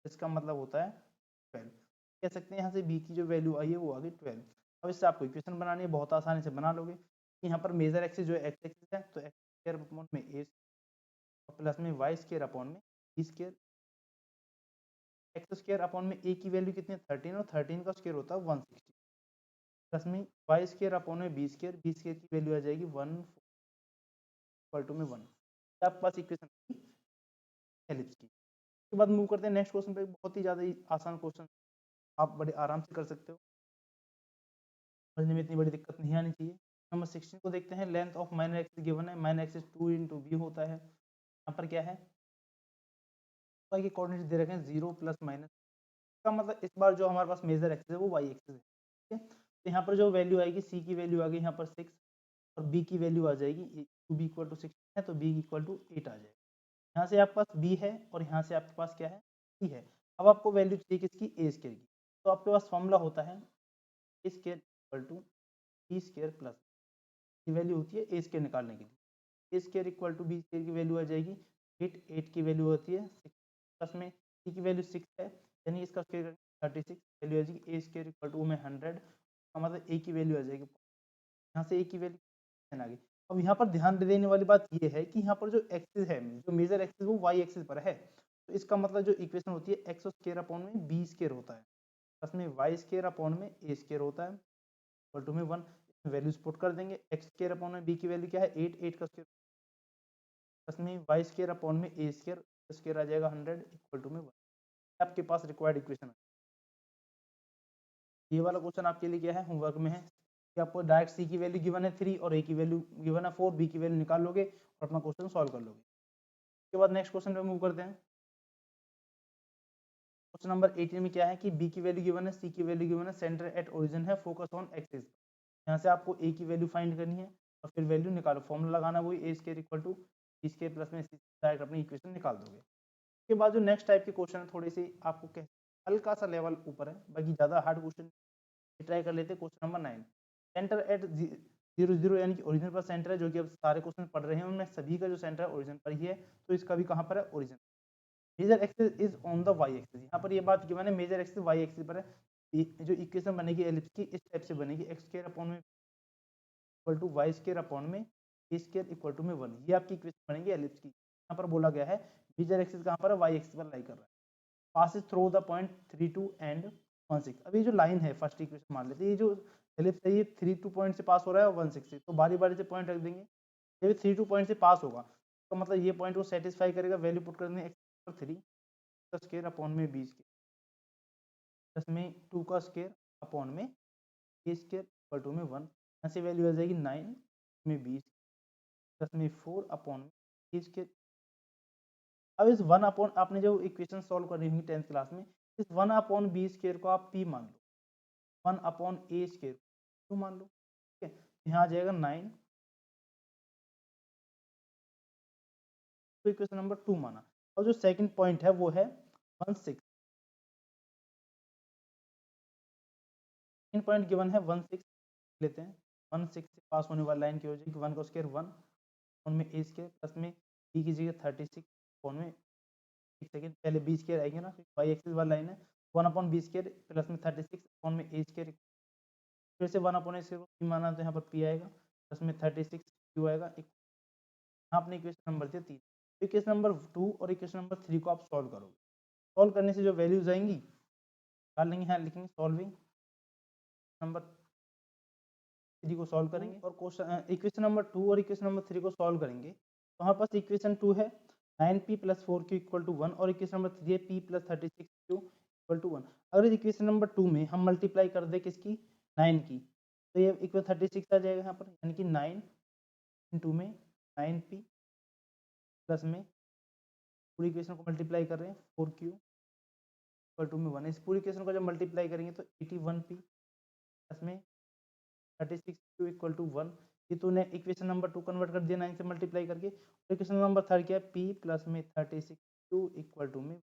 Speaker 1: इसका मतलब होता है 12। कह सकते हैं यहाँ से b की जो वैल्यू आई है वो आ गई 12। अब इससे आपको इक्वेशन बनानी है, बहुत आसानी से बना लोगे। यहाँ पर मेजर एक्सिस जो है एक्स एक्सिस है, तो एक्स स्क्वायर अपॉन में ए प्लस में वाई स्क्वायर अपॉन में b square, x square upon में ए की वैल्यू कितनी है 13 और 13 का स्क्वायर होता है 160 प्लस में वाई स्क्वायर अपॉन में बी स्क्वायर, बी स्क्वायर की वैल्यू आ जाएगी 1 इक्वल टू में 1। आपके पास इक्वेशन एलिप्स की। उसके बाद मूव करते हैं नेक्स्ट क्वेश्चन पे, बहुत ही ज़्यादा आसान क्वेश्चन, आप बड़े आराम से कर सकते हो, समझने में इतनी बड़ी दिक्कत नहीं आनी चाहिए। नंबर 16 को देखते हैं, length of minor axis given है, माइनर एक्सिस 2 इंटू बी होता है। यहाँ पर क्या है, ये कोऑर्डिनेट दे रखे हैं 0 प्लस माइनस का, मतलब इस बार जो हमारे पास मेजर एक्सिस है वो वाई एक्सिस है। ठीक है, तो यहाँ पर जो वैल्यू आएगी, सी की वैल्यू आ गई यहाँ पर 6 और बी की वैल्यू आ जाएगी, टू बी इक्वल टू 6 है तो बी इक्वल टू 8 आ जाएगा। यहाँ से आपके पास बी है और यहाँ से आपके पास क्या है, सी है। अब आपको वैल्यू चाहिए किसकी, ए स्क्वायर की, तो आपके पास फॉर्मूला होता है a square equal to b square plus की वैल्यू होती है ए स्क्वायर निकालने के लिए, a square equal to b square की वैल्यू आ जाएगी 8, 8 की वैल्यू होती है 6 प्लस में सी की वैल्यू 6 है, यानी इसका स्क्वायर 36, वैल्यू आ जाएगी ए स्क्वायर इक्वल टू में 100, मतलब ए की वैल्यू आ जाएगी, यहाँ से ए की वैल्यू आ गई। अब यहाँ पर ध्यान देने वाली बात ये है कि यहाँ पर जो एक्सिस है, जो मेजर एक्सिस वो वाई एक्सिस पर है, तो इसका मतलब जो इक्वेशन होती है एक्स स्क्वायर अपॉन में बी स्क्वायर होता है प्लस में वाई स्क्वायर अपॉन में ए स्क्वायर होता है इक्वल टू में 1। वैल्यूज पुट कर देंगे, एक्स स्क्वायर अपॉन में बी की वैल्यू क्या है 8, 8 का स्क्वायर प्लस में वाई स्क्वायर अपॉन में ए स्क्वायर, स्क्वायर आ जाएगा 100 इक्वल टू में 1। आपके पास रिक्वायर्ड इक्वेशन है। ये वाला क्वेश्चन आपके लिए क्या है, होमवर्क में है कि आपको डायरेक्ट सी की वैल्यू गिवन है 3 और ए की वैल्यू गिवन है 4, बी की वैल्यू निकाल लोगे और अपना क्वेश्चन सॉल्व कर लोगे। उसके बाद नेक्स्ट क्वेश्चन पे मूव करते हैं। क्वेश्चन नंबर 18 में क्या है कि बी की वैल्यू गिवन है, सी की वैल्यू गिवन है, सेंटर एट ओरिजिन है, फोकस ऑन एक्सिस। यहाँ से आपको ए की वैल्यू फाइंड करनी है और फिर वैल्यू निकालो, फॉर्मूला लगाना वही a square equal to b square plus में डायरेक्ट अपनी इक्वेशन निकाल दोगे। उसके बाद जो नेक्स्ट टाइप के क्वेश्चन है थोड़ी सी आपको हल्का सा लेवल ऊपर है, बाकी ज़्यादा हार्ड क्वेश्चन ट्राई कर लेते हैं। क्वेश्चन नंबर 9, सेंटर एट 0 0 यानी कि ओरिजिन पर सेंटर है, जो कि अब सारे क्वेश्चन पढ़ रहे हैं उनमें सभी का जो सेंटर है ओरिजिन पर ही है, तो इसका भी कहाँ पर है, origin. Major axis is on the y axis, यहाँ पर ये बात कि मैंने मेजर एक्सिस वाई एक्सिस पर है। जो इक्वेशन बनेगी एलिप्स की इस टाइप से बनेगी, एक्स स्क्वायर अपॉन में equal to y square upon में ए स्क्वायर इक्वल टू में 1, ये आपकी इक्वेशन बनेगी एलिप्स की। यहाँ पर बोला गया है मेजर एक्सिस कहाँ पर है, वाई एक्सिस पर लाई कर रहा है, passes through the point 32 and 16। अब ये जो लाइन है फर्स्ट इक्वेशन मान लेते हैं, ये जो एलिप्स है ये 32 पॉइंट से पास हो रहा है और 16 से, तो बारी बारी से पॉइंट रख देंगे। जब 32 पॉइंट से पास होगा तो मतलब ये पॉइंट को सेटिस्फाई करेगा, वैल्यू पुट कर देंगे एक्स पर 3 का स्क्वायर अपॉन में 20 के प्लस में 2 का स्क्वायर अपॉन में ए स्क्वायर इक्वल टू में 1, यहाँ से वैल्यू आ जाएगी 9 में 20 प्लस में 4 अपॉन में ए स्क्वायर। अब इस 1 अपॉन आपने जो इक्वेशन सॉल्व करनी होगी 10th क्लास में, इस 1 अपॉन बी स्क्वायर को आप पी मान लो, 1 अपॉन ए स्क्वायर टू मान लो, ठीक है। यहाँ आ जाएगा 9, तो इक्वेशन नंबर 2 माना। और जो सेकंड पॉइंट है वो है 16, सेकंड पॉइंट गिवन है 16 लेते हैं। 16 से पास होने वाली लाइन की हो जाएगी 1 का स्क्वायर 1 अपॉन में ए स्क्वायर प्लस में बी की जगह 36 अपॉन में, एक सेकंड पहले बी स्क्वायर आएगी ना, वाई एक्सिस वाली लाइन है, 1 अपॉन बी स्क्वायर प्लस में 36 अपॉन में ए स्क्वायर, फिर से 1 अपॉन ए स्क्वायर को माना तो यहाँ पर पी आएगा प्लस में 36 क्यू आएगा। यहाँ अपने इक्वेशन नंबर थे 3, इक्वेशन नंबर 2 और इक्वेशन नंबर 3 को आप सॉल्व करोगे। सॉल्व करने से जो वैल्यूज आएंगी निकाल लेंगे, यहाँ लिखेंगे सॉल्विंग नंबर 3 को सॉल्व करेंगे और क्वेश्चन इक्वेशन नंबर 2 और इक्वेशन नंबर 3 को सॉल्व करेंगे तो हमारे पास इक्वेशन 2 है 9p plus 4q equal to 1 और इक्वेशन नंबर 3 है p plus 36q equal to 1। अगर इक्वेशन नंबर 2 में हम मल्टीप्लाई कर दे किसकी, 9 की, तो ये इक्वल 36 आ जाएगा यहाँ पर, यानी कि 9 इंटू में 9p प्लस में पूरी इक्वेशन को मल्टीप्लाई कर रहे हैं 4q इक्वल टू में 1। इस पूरी इक्वेशन को जब मल्टीप्लाई करेंगे तो 81p प्लस में 36q इक्वल टू 1। ये तूने इक्वेशन नंबर 2 कन्वर्ट कर दिया 9 से मल्टीप्लाई करके। और इक्वेशन नंबर 3 क्या है, p प्लस में 36q इक्वल टू में,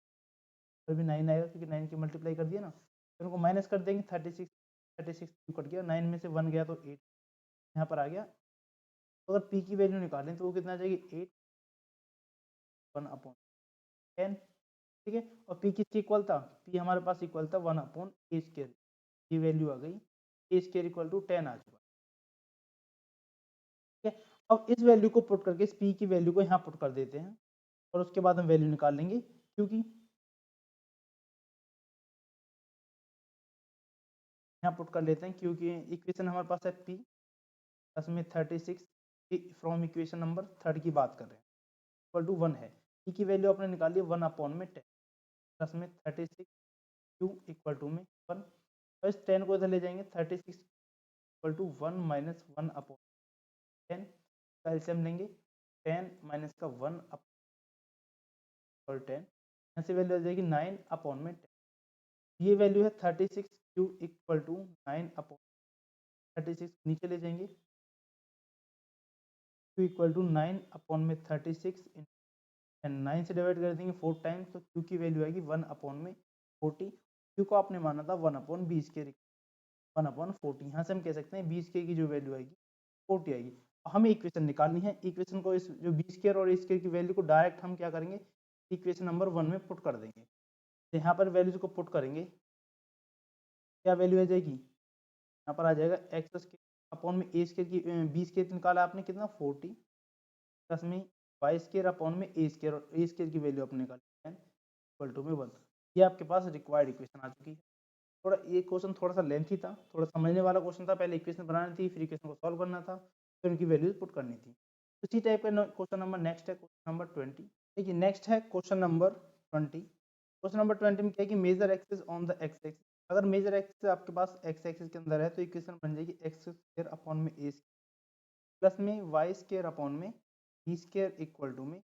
Speaker 1: फिर भी 9 आएगा क्योंकि 9 की मल्टीप्लाई कर दिया ना, फिर उनको माइनस कर देंगे 36 कट गया, 9 में से 1 गया तो 8 यहाँ पर आ गया। तो अगर p की वैल्यू निकालें तो वो कितना आ जाएगी 8 1 अपॉन 10, ठीक है। और p किसके इक्वल था, p हमारे पास इक्वल था 1 अपॉन ए स्क्वायर, की वैल्यू आ गई ए स्क्वायर इक्वल टू 10 आ चुका, ठीक है। अब इस वैल्यू को पुट करके इस p की वैल्यू को यहाँ पुट कर देते हैं और उसके बाद हम वैल्यू निकाल लेंगे, क्योंकि यहाँ पुट कर लेते हैं क्योंकि इक्वेशन हमारे पास है p प्लस में 36 फ्रॉम इक्वेशन नंबर 3 की बात कर रहे हैं इक्वल टू 1 है। p की वैल्यू आपने निकाली 1 अपॉन में 10 प्लस में 36 q इक्वल टू में 1, और इस 10 को इधर ले जाएंगे 36 इक्वल टू 1 माइनस 1 अपॉन 10 का एलसीएम लेंगे 10 माइनस का 1 अपॉन 10, यहाँ से वैल्यू आ जाएगी 9 अपॉन में 10। ये वैल्यू है 36 q इक्वल टू 9 अपॉन 36, नीचे ले जाएंगे q इक्वल टू 9 अपॉन में 36 एंड 9 से डिवाइड कर देंगे 4 टाइम्स, तो q की वैल्यू आएगी 1 अपॉन में 40। q को आपने माना था 1 अपॉन 20 के 1 अपॉन 40, यहाँ से हम कह सकते हैं 20 के की जो वैल्यू आएगी 40 आएगी। हमें इक्वेशन निकालनी है, इक्वेशन को इस जो 20 के और इस के की वैल्यू को डायरेक्ट हम क्या करेंगे, इक्वेशन नंबर 1 में पुट कर देंगे। तो यहाँ पर वैल्यूज को पुट करेंगे, क्या वैल्यू आ जाएगी, यहाँ पर आ जाएगा एक्स स्क्वायर अपॉन में ए स्क्वायर की 20 के निकाला आपने कितना 40 प्लस में वाई स्क्वायर अपॉन में ए स्क्वायर, और ए स्क्वायर की वैल्यू अपने निकाली 10 इक्वल टू में 1। ये आपके पास रिक्वायर्ड इक्वेशन आ चुकी है। थोड़ा ये क्वेश्चन थोड़ा सा लेंथी था, थोड़ा समझने वाला क्वेश्चन था, पहले इक्वेशन बनानी थी फिर इक्वेशन को सॉल्व करना था, फिर उनकी वैल्यूज पुट करनी थी। उसी टाइप का क्वेश्चन नंबर नेक्स्ट है क्वेश्चन नंबर 20। देखिए नेक्स्ट है क्वेश्चन नंबर 20। क्वेश्चन नंबर 20 में क्या है कि major axis on the x axis, अगर मेजर एक्सिस आपके पास एक्स एक्सिस के अंदर है तो इक्वेशन बन जाएगी एक्स स्क्वायर अपॉन में ए प्लस में वाई स्क्वायर अपॉन में बी स्क्वायर इक्वल टू में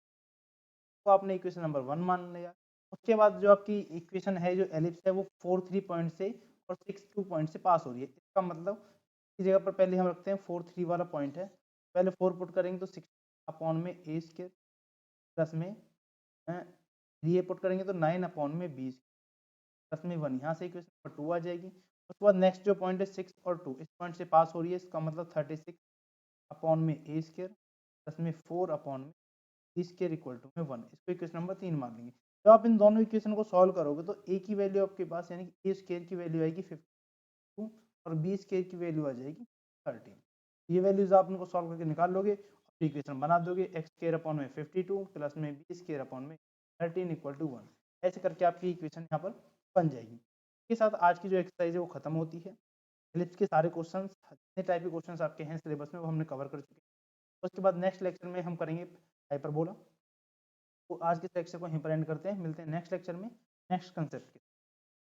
Speaker 1: तो आपने इक्वेशन नंबर 1 मान लिया। उसके बाद जो आपकी इक्वेशन है जो एलिप्स है वो 4 3 पॉइंट से और 6 2 पॉइंट से पास हो रही है। इसका मतलब इस जगह पर पहले हम रखते हैं 4 3 वाला पॉइंट है, पहले 4 पुट करेंगे तो 6 अपॉन में ए स्क्वायर प्लस में 3 पुट करेंगे तो 9 अपॉन में 20 प्लस में 1, यहाँ से इक्वेशन नंबर 2 आ जाएगी। उसके बाद नेक्स्ट जो पॉइंट है 6 और 2 इस पॉइंट से पास हो रही है, इसका मतलब 36 अपॉन में ए स्क्वायर प्लस में 4 अपॉन में बी स्क्वायर इक्वल टू में 1। इसको इक्वेशन नंबर 3 मान लेंगे। जब आप इन दोनों इक्वेशन को सॉल्व करोगे तो ए की वैल्यू आपके पास यानी कि ए स्क्वायर की वैल्यू आएगी 52 और बी स्क्वायर की वैल्यू आ जाएगी 13। ये वैल्यूज आप इनको सॉल्व करके निकाल लोगे और इक्वेशन बना दोगे एक्स स्क्वायर अपॉन में 52 प्लस में बी स्क्वायर अपॉन में 13 इक्वल टू 1। ऐसे करके आपकी इक्वेशन यहाँ पर बन जाएगी। इसके साथ आज की जो एक्सरसाइज है वो खत्म होती है। एलिप्स के सारे क्वेश्चन जितने टाइप के क्वेश्चन आपके हैं सिलेबस में वो हमने कवर कर चुके हैं। उसके बाद नेक्स्ट लेक्चर में हम करेंगे हाइपरबोला। तो आज के लेक्चर को यहीं पर एंड करते हैं, मिलते हैं नेक्स्ट लेक्चर में नेक्स्ट कंसेप्ट के।